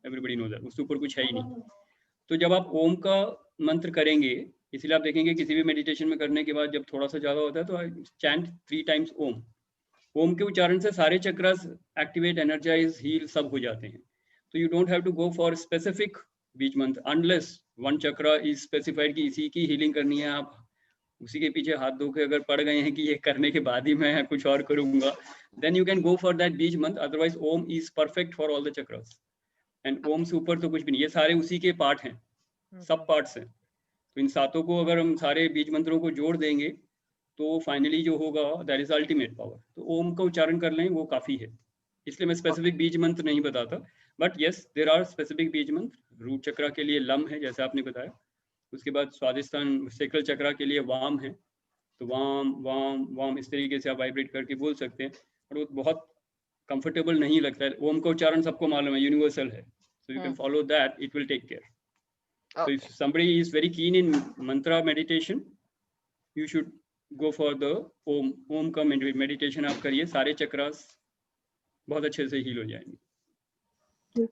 Everybody knows that, उससे ऊपर कुछ है ही नहीं। तो जब आप ओम का मंत्र करेंगे, इसलिए आप देखेंगे किसी भी मेडिटेशन में करने के बाद जब थोड़ा सा ज्यादा होता है, तो आई चैंट 3 टाइम्स ओम। ओम के उच्चारण से सारे चक्रास एक्टिवेट, एनर्जाइज, हील सब हो जाते हैं। तो you don't have to go for specific beej mantra unless one chakra is specified कि इसी की हीलिंग करनी है। आप उसी के पीछे हाथ धो के अगर पड़ गए हैं कि ये करने के बाद ही मैं कुछ और करूंगा, then you can go for that beej mantra. Otherwise Om is perfect for all the chakras, and Om से ऊपर तो कुछ भी नहीं। ये सारे उसी के पार्ट हैं, सब पार्ट्स हैं। तो इन सातों को अगर हम सारे बीज मंत्रों को जोड़ देंगे, तो फाइनली जो होगा दैट इज अल्टीमेट पावर। तो ओम का उच्चारण कर लें, वो काफी है। इसलिए मैं स्पेसिफिक बीज मंत्र नहीं बताता, but yes there are specific beej mantra. Root चक्रा के लिए लम है, जैसे आपने बताया। उसके बाद स्वादिष्टान सेक्रल चक्रा के लिए वाम है। तो वाम वाम वाम इस तरीके से आप वाइब्रेट करके बोल सकते हैं, और वो बहुत कंफर्टेबल नहीं लगता है। ओम का उच्चारण सबको मालूम है, यूनिवर्सल है। So you can follow that, it will take care. So if somebody is very keen in mantra meditation, you should go for the ओम का मेडिटेशन आप करिए, सारे चक्रास बहुत अच्छे से हील हो जाएंगे।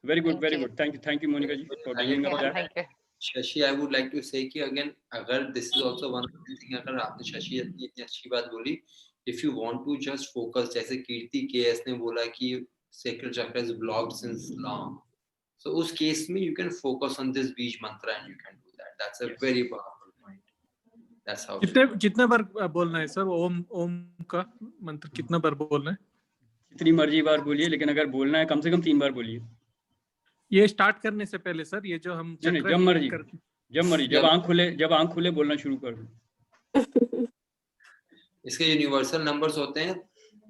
Very good, very good. Thank you Monica ji for bringing up that. Shashi, I would like to say कि अगेन, अगर this is also one of the thing, अगर आपने शशि इतनी अच्छी बात बोली, if you want to just focus, जैसे कीर्ति केएस ने बोला कि sacral chakra is blocked since long, so उस केस में you can focus on this बीज mantra and you can do that. That's a very powerful point. That's how कितने बार बोलना है सर ओम का मंत्र? कितना बार बोलना है? जितनी मर्जी बार बोलिए, लेकिन अगर बोलना है कम से कम 3 बार बोलिए। ये स्टार्ट करने से पहले सर, ये जो हम नहीं, जब मर्जी, जब आंख खुले बोलना शुरू कर दो। इसके यूनिवर्सल नंबर्स होते हैं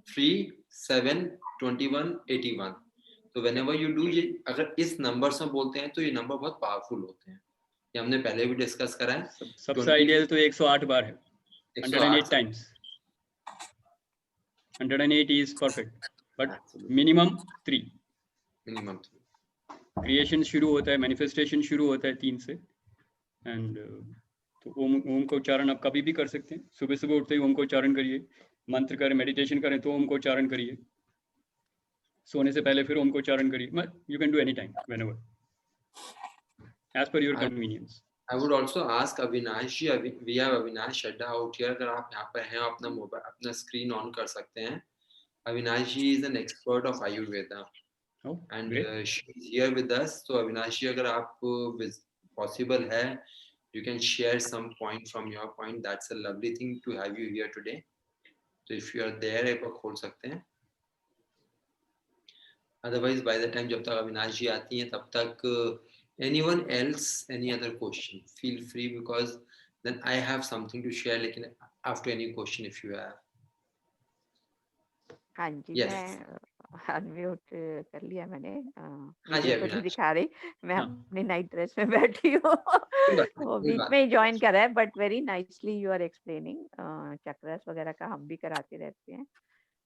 3, 7, 21, 81। तो whenever you do ये अगर इस नंबर्स में बोलते हैं तो ये नंबर बहुत पावरफुल होते हैं, ये हमने पहले भी डिस्कस करा है। सबसे आइडियल तो 108 बार है, 108 108 times. 108 is perfect, but minimum 3. Minimum. Creation शुरू होता है, मैनिफेस्टेशन शुरू होता है 3 से। एंड तो ओम का उच्चारण आप कभी भी कर सकते हैं, सुबह सुबह उठते ही ओम का उच्चारण करिए, मंत्र करें, मेडिटेशन करें तो ओम का उच्चारण करिए, सोने से पहले फिर ओम का उच्चारण करिए। You can do any time, whenever, as per your convenience. I would also ask Avinash ji, we have Avinash Chadha out here, अगर आप यहाँ पर हैं अपना मोबाइल अपना स्क्रीन ऑन कर सकते हैं। अविनाश जी is an expert of Ayurveda and she is here with us। तो अविनाश जी अगर आप possible है, you can share some point from your point, that's a lovely thing to have you here today। so if you are there एक बार खोल सकते हैं, otherwise by the time जब तक अविनाश जी आती हैं तब तक anyone else any other question feel free, because then I have something to share लेकिन after any question if you have। हाँ जी, Yes। मैं अनम्यूट कर लिया मैंने। हाँ जी वीडियो तो नहीं अविनाश। दिखा रही, मैं हाँ। अपनी नाइट ड्रेस में बैठी हूँ। वो बीच में ही ज्वाइन करा है, but very nicely you are explaining. Chakras वगैरह का हम भी कराते रहते हैं,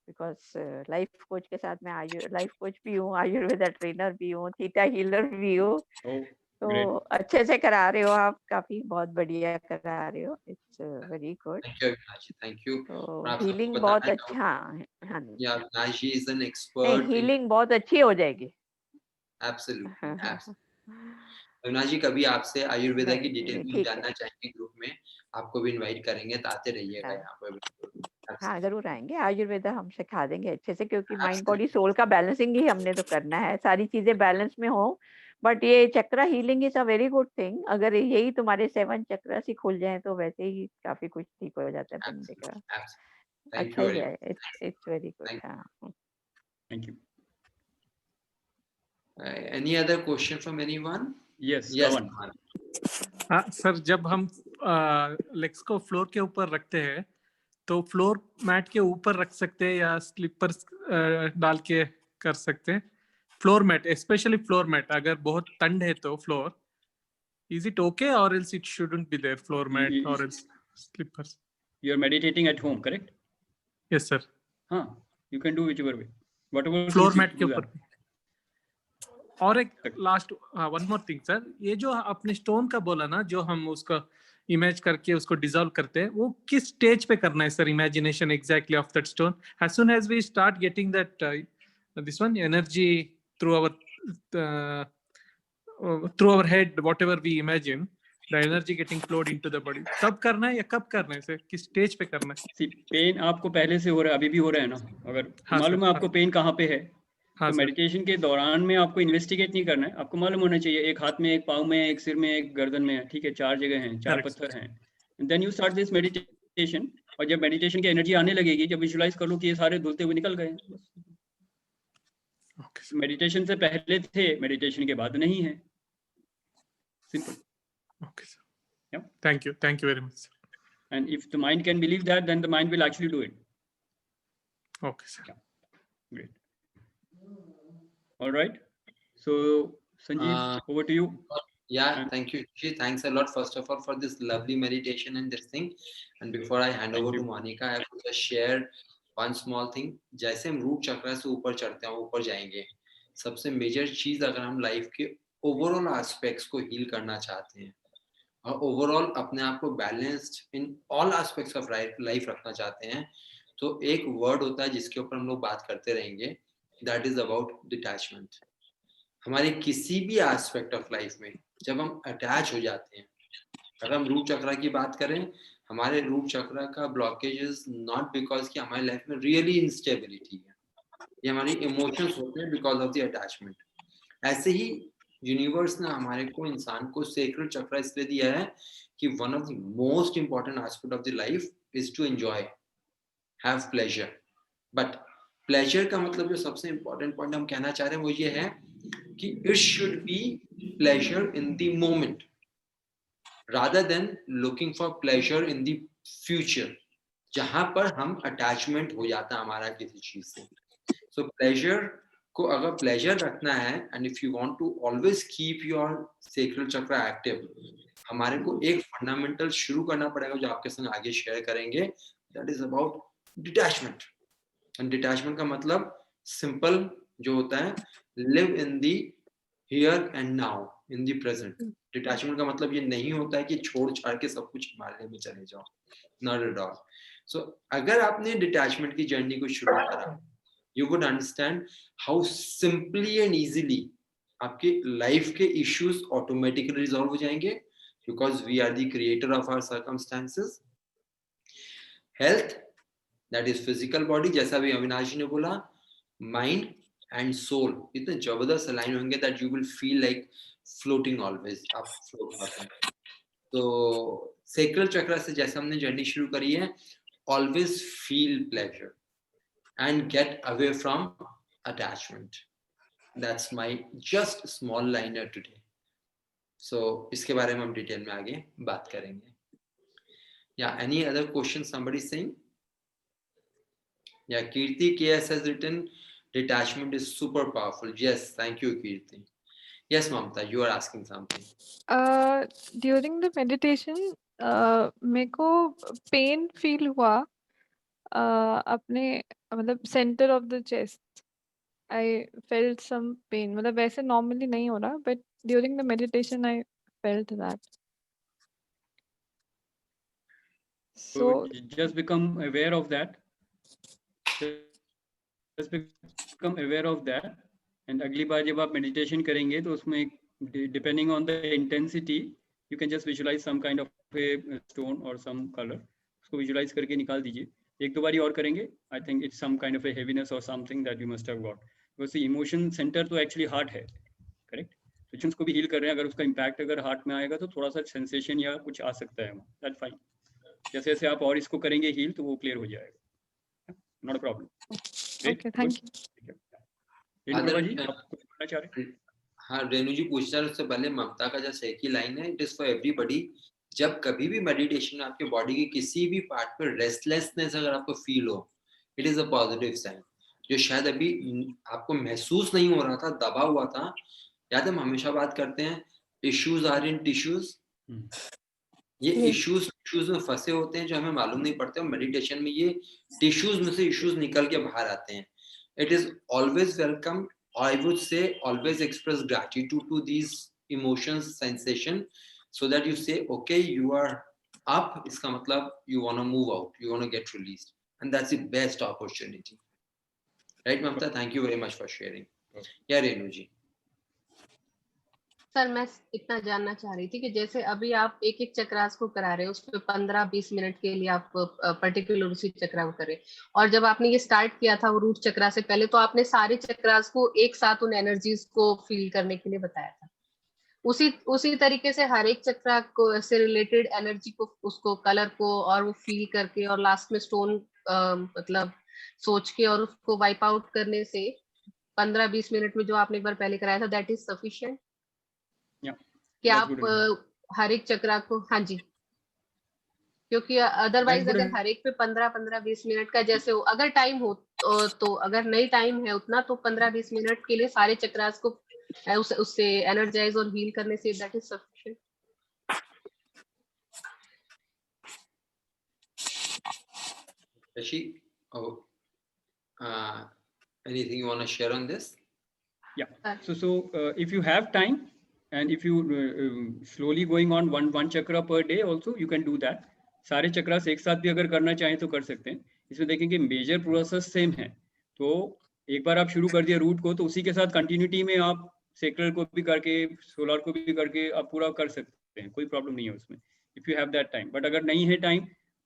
बिकॉज लाइफ कोच के साथ मैं लाइफ कोच भी हूँ, आयुर्वेदा ट्रेनर भी हूँ, थीटा हीलर भी हूँ। तो अच्छे से करा रहे हो आप, काफी बहुत बढ़िया करा रहे हो, it's very good. Thank you Avinash ji, thank you. तो हीलिंग बहुत अच्छा। हाँ जी, या अविनाश जी इज एन नहीं एक्सपर्ट। हीलिंग बहुत अच्छी हो जाएगी। एब्सोल्युटली। अविनाश जी कभी आपसे आयुर्वेदा की डिटेल में जानना चाहेंगे ग्रुप में, आपको भी इनवाइट करेंगे, तो आते रहिएगा यहाँ पर। हाँ जरूर आएंगे, आयुर्वेदा हम सिखा देंगे अच्छे से, क्योंकि माइंड बॉडी सोल का बैलेंसिंग ही हमने तो करना है, सारी चीजें बैलेंस में हो। बट ये chakra healing is a very good thing. अगर यही तुम्हारे 7 चक्रा ही खुल जाए तो वैसे ही काफी कुछ ठीक हो जाता है बंदे का। अच्छा ही है, इट्स वेरी गुड। हाँ thank you. Any other question from anyone? Yes हाँ सर, जब हम लेग्स को फ्लोर के ऊपर रखते हैं तो फ्लोर मैट के ऊपर रख सकते हैं या स्लीपर्स डाल के कर सकते हैं? Floor mat, specially floor mat, अगर बहुत ठंड है तो floor, is it okay or else it shouldn't be there floor mat or else slippers? You are meditating at home, correct? Yes sir. हाँ, you can do whichever way, whatever floor mat के ऊपर। और एक last one more thing sir, ये जो आपने stone का बोला ना, जो हम उसका इमेज करके उसको डिसॉल्व करते हैं, वो किस स्टेज पे करना है sir? Imagination exactly of that stone, as soon as we start getting that this one energy through our head, whatever we imagine the energy getting flowed into the body, तब करना है या कब करना है सर? किस स्टेज पे करना है? सी पेन आपको पहले से हो रहा है, अभी भी हो रहा है ना? अगर मालूम है आपको पेन कहाँ पे है, तो मेडिटेशन के दौरान में आपको इन्वेस्टिगेट नहीं करना है, आपको मालूम होना चाहिए एक हाथ में, एक पाँव में, एक सिर में, एक गर्दन में, ठीक है, 4 जगह हैं, 4 पत्थर हैं। Then you start this meditation, और जब मेडिटेशन की एनर्जी आने लगेगी, जब विजुअलाइज कर लो कि ये सारे धुलते हुए निकल गए। मेडिटेशन से पहले थे, मेडिटेशन के बाद नहीं है, simple. Okay sir, thank you very much. And if the mind can believe that, then the mind will actually do it. Okay sir, great. All right, so Sanjeev, over to you. Yeah, thank you. Thanks a lot first of all for this lovely meditation and this thing. And before I hand over to Monica, I have to just share one small thing. जैसे हम root चक्र से ऊपर चढ़ते हैं, ऊपर जाएंगे, सबसे मेजर चीज अगर हम लाइफ के ओवरऑल एस्पेक्ट्स को हील करना चाहते हैं और ओवरऑल अपने आप को balanced in all aspects of life रखना चाहते हैं, तो एक वर्ड होता है जिसके ऊपर हम लोग बात करते रहेंगे, दैट इज अबाउट डिटैचमेंट। हमारे किसी भी एस्पेक्ट ऑफ लाइफ में जब हम अटैच हो जाते हैं, अगर हम रूट चक्र की बात करें, हमारे रूट चक्र का ब्लॉकेज इज नॉट बिकॉज कि हमारी लाइफ में रियली इंस्टेबिलिटी है, ये हमारी इमोशंस होते हैं बिकॉज ऑफ द अटैचमेंट। ऐसे ही यूनिवर्स ने हमारे को, इंसान को सेक्रेड चक्र इसलिए दिया है कि one of the most important aspect of the life is to enjoy, have pleasure. But pleasure का मतलब जो सबसे इंपॉर्टेंट पॉइंट हम कहना चाह रहे हैं वो ये है कि it should be pleasure in the moment rather than looking for pleasure in the future। जहां पर हम अटैचमेंट हो जाता है हमारा किसी चीज से. सो प्लेजर को अगर प्लेजर रखना है, and if you want to always keep your sacral chakra active, हमारे को एक फंडामेंटल शुरू करना पड़ेगा जो आपके संग आगे शेयर करेंगे. That is about detachment. And detachment का मतलब सिंपल जो होता है, live in the here and now, in the present. Detachment का मतलब ये नहीं होता है कि छोड़ छाड़ के सब कुछ हिमालय में चले जाओ. Not at all. सो अगर आपने डिटैचमेंट की जर्नी को शुरू करा, you would understand how simply and easily आपके लाइफ के issues automatically resolve हो जाएंगे, because we are the creator of our circumstances. Health, that is physical body, जैसा भी अविनाश जी ने बोला, mind and soul, इतने जबरदस्त अलाइन होंगे that you will feel like floating always. आप float करते हैं. तो sacral chakra से जैसे हमने जर्नी शुरू करी है, always feel pleasure and get away from attachment. That's my just small liner today. So इसके बारे में हम डिटेल में आगे बात करेंगे. Yeah, any other question somebody saying? Yeah, Kirti KS has written, detachment is super powerful. Yes, thank you, Kirti. Yes, Mamta, you are asking something. During the meditation, मेरे को pain feel हुआ अपने मतलब centre of the chest. I felt some pain. मतलब वैसे normally नहीं हो रहा, but during the meditation I felt that. So just become aware of that. Just become aware of that. And अगली बार जब आप मेडिटेशन करेंगे तो उसमें depending on the intensity, you can just visualize some kind of a stone or some color. उसको visualize करके निकाल दीजिए. एक दो बारी और करेंगे. I think it's some kind of a heaviness or something that you must have got. Because the emotion center तो actually heart है, correct? तो उसको भी heal कर रहे हैं. अगर उसका impact अगर heart में आएगा तो थोड़ा सा sensation या कुछ आ सकता है. That's fine. जैसे जैसे आप और इसको करेंगे heal तो वो clear हो जाएगा. Not a problem. Okay, thank you. हाँ, रेणु जी पूछना है. उससे पहले ममता का जैसे एक ही लाइन है, इट इज फॉर एवरीबॉडी. जब कभी भी मेडिटेशन में आपके बॉडी के किसी भी पार्ट पर रेस्टलेसनेस अगर आपको फील हो, it is a positive sign. जो शायद अभी आपको महसूस नहीं हो रहा था, दबा हुआ था. याद है हम हमेशा बात करते हैं, इश्यूज आर इन टिश्यूज. ये इश्यूज में फंसे होते हैं जो हमें मालूम नहीं पड़ते. और मेडिटेशन में ये टिश्यूज में से इश्यूज निकल के बाहर आते हैं. It is always welcome. I would say always express gratitude to these emotions, sensation, so that you say, okay, you are up. इसका मतलब you want to move out, you want to get released, and that's the best opportunity. Right, Mamta? Thank you very much for sharing. Yeah, Renu ji. Sir मैं इतना जानना चाह रही थी कि जैसे अभी आप एक एक चक्रास को करा रहे हो, उस पर 15-20 मिनट के लिए आप पर्टिकुलर उसी चक्रा को कर रहे, और जब आपने ये स्टार्ट किया था वो रूट चक्रा से पहले, तो आपने सारे चक्रास को एक साथ उन एनर्जीज को फील करने के लिए बताया था. उसी तरीके से हर एक चक्रा को से रिलेटेड एनर्जी को, उसको कलर को और वो फील करके और लास्ट में स्टोन मतलब सोच के और उसको वाइप आउट करने से 15-20 मिनट में जो आपने एक बार पहले कराया था, दैट इज सफिशिएंट कि आप हर एक चक्रा को. हाँ जी, क्योंकि अदरवाइज अगर हर एक पे 15-20 मिनट का जैसे हो, अगर टाइम हो तो अगर नहीं टाइम है उतना, तो 15-20 मिनट के लिए सारे चक्रास को उससे एनर्जाइज और हील करने say that is sufficient. Rashi, anything you want to share on this? Yeah. So if you have time and if you slowly going on one chakra per day also, you can do that. सारे चक्रास एक साथ भी अगर करना चाहें तो कर सकते हैं. इसमें देखेंगे मेजर प्रोसेस सेम है. तो एक बार आप शुरू कर दिया रूट को, तो उसी के साथ कंटिन्यूटी में आप सेक्रल को भी करके सोलर को भी करके आप पूरा कर सकते हैं. कोई प्रॉब्लम नहीं है उसमें, if you have that time. But अगर नहीं है टाइम,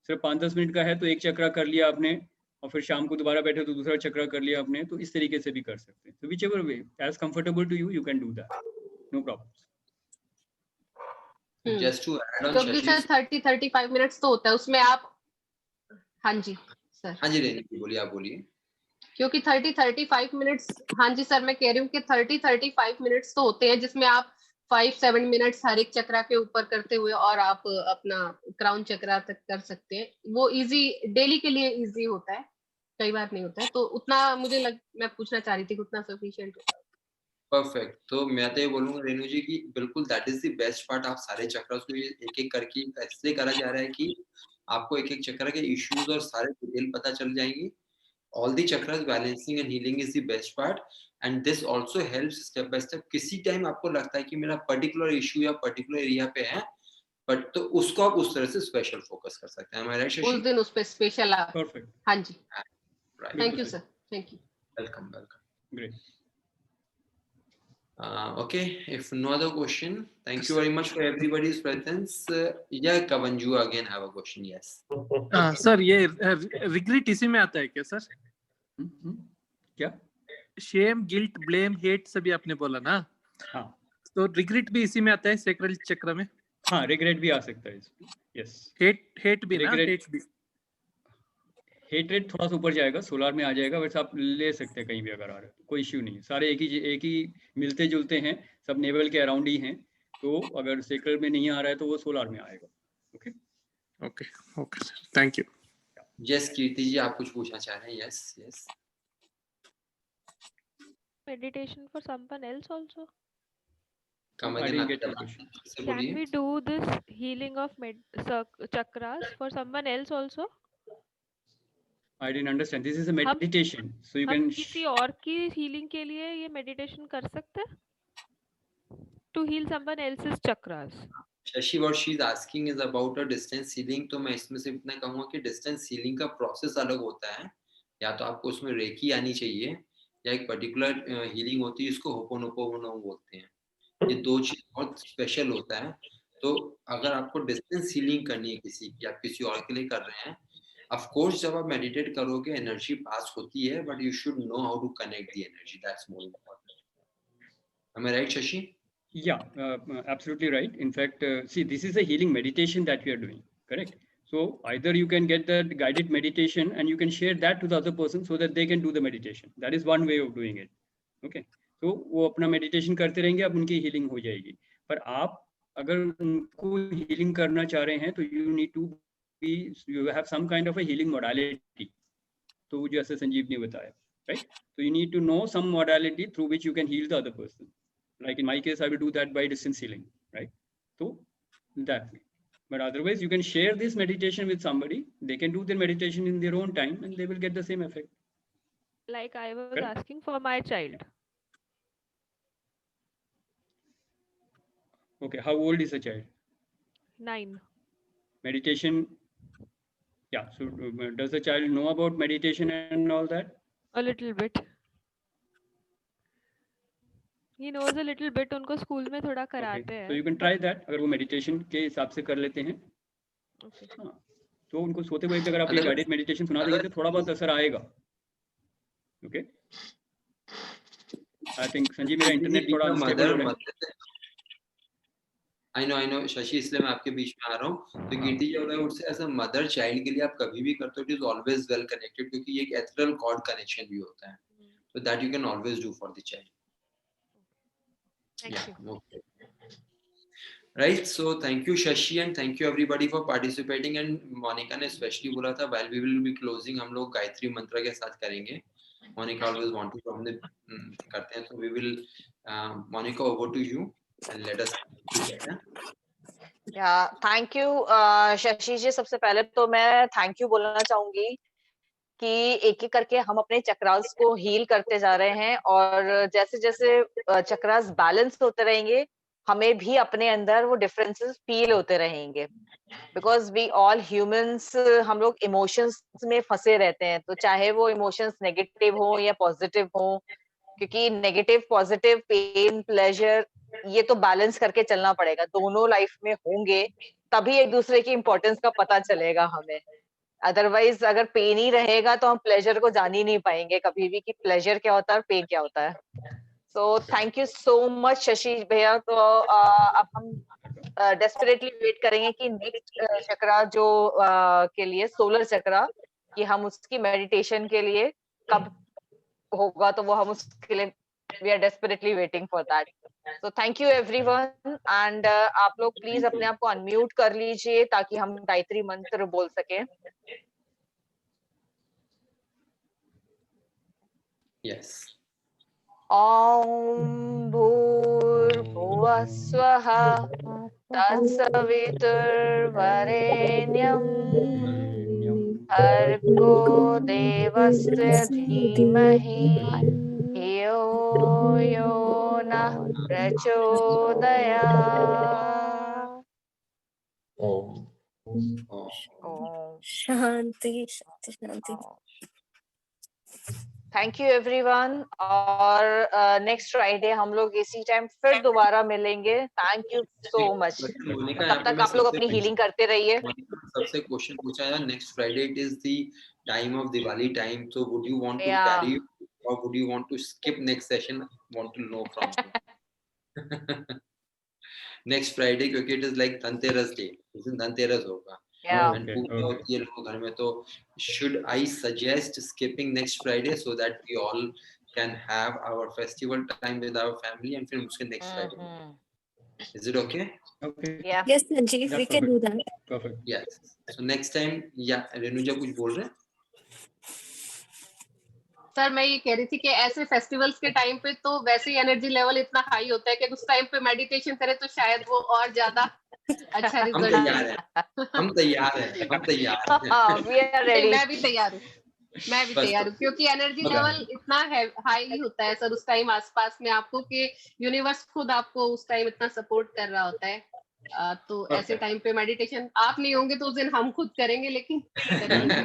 सिर्फ 5-10 मिनट का है, तो एक चक्रा कर लिया आपने और फिर शाम को दोबारा बैठे तो दूसरा चक्रा कर लिया आपने. तो इस तरीके से भी कर सकते हैं. तो whichever way as comfortable to you, you can do that. No problem. Just to add on, क्योंकि सर 30-35 मिनट्स तो होता है उसमें आप. हाँ जी सर. हाँ जी रेनू बोलिए, आप बोलिए. क्योंकि 30-35 मिनट्स, हाँ जी सर मैं कह रही हूँ कि 30-35 मिनट्स तो होते हैं जिसमें आप 5-7 मिनट्स हर एक चक्रा के ऊपर करते हुए और आप अपना क्राउन चक्रा तक कर सकते हैं। वो इजी, डेली के लिए इजी होता है, कई बार नहीं होता है, तो उतना मैं पूछना चाह रही थी कि उतना सफिशिएंट होता है। परफेक्ट। तो मैं तो ये बोलूंगा रेणु जी की बिल्कुल that is the best part. आप सारे चक्रास को एक एक करके इसलिए करा जा रहा है कि आपको एक एक चक्र के इश्यूज और सारे डिटेल पता चल जाएंगी। All the chakras balancing and healing is the best part, and this also helps step by step. किसी टाइम आपको लगता है कि मेरा पर्टिकुलर इशू या पर्टिकुलर एरिया पे है, बट तो उसको आप उस तरह से स्पेशल फोकस कर सकते हैं। हमारा शशि उस दिन उस पे स्पेशल आप। Perfect. हाँ जी, right. Thank you sir, thank you. Welcome welcome. Great. Okay, if no other question, thank you very much for everybody's presence. Yeah, Kavanju again have a question. Yes. Sir ये regret इसी में आता है क्या sir? क्या? Shem, guilt, blame, hate सभी आपने बोला ना? हाँ। तो रिग्रेट भी इसी में आता है सैक्रल चक्र में? हाँ, रिग्रेट भी आ सकता है इसमें। यस। हेट भी ना? हेट भी। हेट्रेड थोड़ा सा ऊपर जाएगा, सोलार में आ जाएगा, वैसे आप ले सकते हैं कहीं भी अगर आ रहा है, कोई इश्यू नहीं है। सारे एक ही मिलते जुलते हैं, सब नेवल के अराउंड ही हैं, तो अगर सेक्रेल में नहीं आ रहा है तो वो सोलार में आएगा। Okay okay okay sir, thank you. Yes Kirti ji, आप कुछ पूछना चाह रहे हैं? Yes yes. Meditation for someone else also. Come I again, didn't get your question. Can we do this healing of chakras for someone else also? I didn't understand. This is a meditation, so you हम can किसी और की healing के लिए ये meditation कर सकते हैं? To heal someone else's chakras. Shashi, what she's asking is about a distance healing. तो मैं इसमें से इतना कहूँगा कि distance healing का process अलग होता है। या तो आपको उसमें रेकी आनी चाहिए, या एक particular healing होती है, इसको होपोनोपोनो बोलते हैं। ये दो चीज बहुत स्पेशल होता है। तो अगर आपको डिस्टेंस हीलिंग करनी है किसी की, आप किसी और के लिए कर रहे हैं, ऑफ कोर्स जब आप मेडिटेट करोगे एनर्जी पास होती है, but you should know how to connect the energy, that's more important. Am I right, Shashi? Yeah, absolutely right. In fact, see, this is a healing meditation that we are doing, correct? So either you can get that guided meditation and you can share that to the other person so that they can do the meditation. That is one way of doing it. Okay. तो वो अपना meditation करते रहेंगे, अब उनकी healing हो जाएगी। पर आप अगर उनको हीलिंग करना चाह रहे हैं तो you need to be, you have some kind of a healing modality. तो जैसे संजीव ने बताया, राइट? तो you need to know some modality through which you can heal the other person. Like in my case, I will do that by distance healing, right? So that way. But otherwise, you can share this meditation with somebody. They can do their meditation in their own time, and they will get the same effect. Like I was Correct? asking for my child. Okay, how old is the child? 9. Meditation. Yeah. So does the child know about meditation and all that? A little bit. He knows a little bit. उनको school में थोड़ा कराते हैं। So you can try that. अगर वो meditation के हिसाब से कर लेते हैं, Okay. हाँ, तो उनको सोते हुए अगर आप ये guided meditation सुना देंगे तो थोड़ा बहुत असर आएगा। Okay. I think संजीव मेरा इंटरनेट थोड़ा अनस्टेबल हो रहा है। I know शशि, इसलिए मैं आपके बीच में आ रहा हूँ। तो कीर्ति जी, अगर उससे एज अ मदर चाइल्ड के लिए आप कभी भी करते हो, it is always well connected, क्योंकि ये एक एथरल कॉर्ड कनेक्शन भी होता है, so that you can always do for the child. Thank you. Okay. Right, so thank you Shashi and thank you everybody for participating, and Monica ने especially बोला था while we will be closing हम लोग गायत्री मंत्र के साथ करेंगे। Monica always want to from the करते हैं, so we will Monica, over to you and let us या थैंक यू शशि जी। सबसे पहले तो मैं थैंक यू बोलना चाहूंगी कि एक एक करके हम अपने चक्रास को हील करते जा रहे हैं, और जैसे जैसे चक्रास बैलेंस होते रहेंगे हमें भी अपने अंदर वो डिफरेंसेस फील होते रहेंगे, बिकॉज वी ऑल ह्यूमंस, हम लोग इमोशंस में फंसे रहते हैं, तो चाहे वो इमोशंस नेगेटिव हो या पॉजिटिव हो, क्योंकि नेगेटिव पॉजिटिव पेन प्लेजर ये तो बैलेंस करके चलना पड़ेगा, दोनों लाइफ में होंगे तभी एक दूसरे की इम्पोर्टेंस का पता चलेगा हमें। अदरवाइज अगर पेन ही रहेगा तो हम प्लेजर को जान ही नहीं पाएंगे कभी भी कि प्लेजर क्या होता है और पेन क्या होता है। So thank you so much Shashi भैया। तो अब हम डेस्परेटली वेट करेंगे कि नेक्स्ट चक्रा जो के लिए सोलर चक्रा, कि हम उसकी मेडिटेशन के लिए कब होगा, तो वो हम उसके लिए we are desperately waiting for that. तो थैंक यू एवरीवन एंड आप लोग प्लीज अपने आप को अनम्यूट कर लीजिए ताकि हम गायत्री मंत्र बोल सकें. Yes. ॐ भूर्भुवः स्वः तत्सवितुर्वरेण्यं भर्गो देवस्य धीमहि धियो यो नः प्रचोदयात्. ओम शांति शांति शांति. थैंक यू एवरीवन और नेक्स्ट फ्राइडे हम लोग इसी टाइम फिर दोबारा मिलेंगे. Thank you so much. तब तक आप लोग अपनी हीलिंग करते रहिए. सबसे क्वेश्चन पूछा है next Friday it is the time of Diwali time, so would you want to carry or would you want to skip next session? Want to know from next Friday क्योंकि it is like Dhanteras day, उस दिन धनतेरस होगा. पूजा होती है लोगों घर में, तो should I suggest skipping next Friday so that we all can have our festival time with our family and फिर उसके next Friday? Is it okay? Okay. Yeah. Yes, Sanjeev, we can do that. Perfect. Yes. So next time, yeah, रेनुजा कुछ बोल रहे हैं? Sir मैं ये कह रही थी कि ऐसे फेस्टिवल्स के टाइम पे तो वैसे ही एनर्जी लेवल इतना हाई होता है कि उस टाइम पे मेडिटेशन करे तो शायद वो और ज्यादा अच्छा रिजल्ट. हम तैयार हैं. मैं भी तैयार हूँ क्योंकि एनर्जी लेवल इतना हाई होता है सर उस टाइम आसपास में आपको कि यूनिवर्स खुद आपको उस टाइम इतना सपोर्ट कर रहा होता है. तो ऐसे टाइम पे मेडिटेशन आप नहीं होंगे तो उस दिन हम खुद करेंगे, लेकिन करेंगे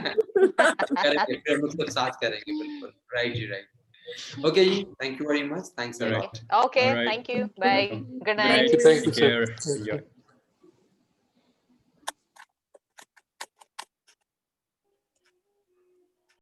मतलब साथ करेंगे. बिल्कुल राइट जी, right. Okay, thank you very much. Thanks a lot. Okay, thank you. Bye. Good night. Take care. Enjoy.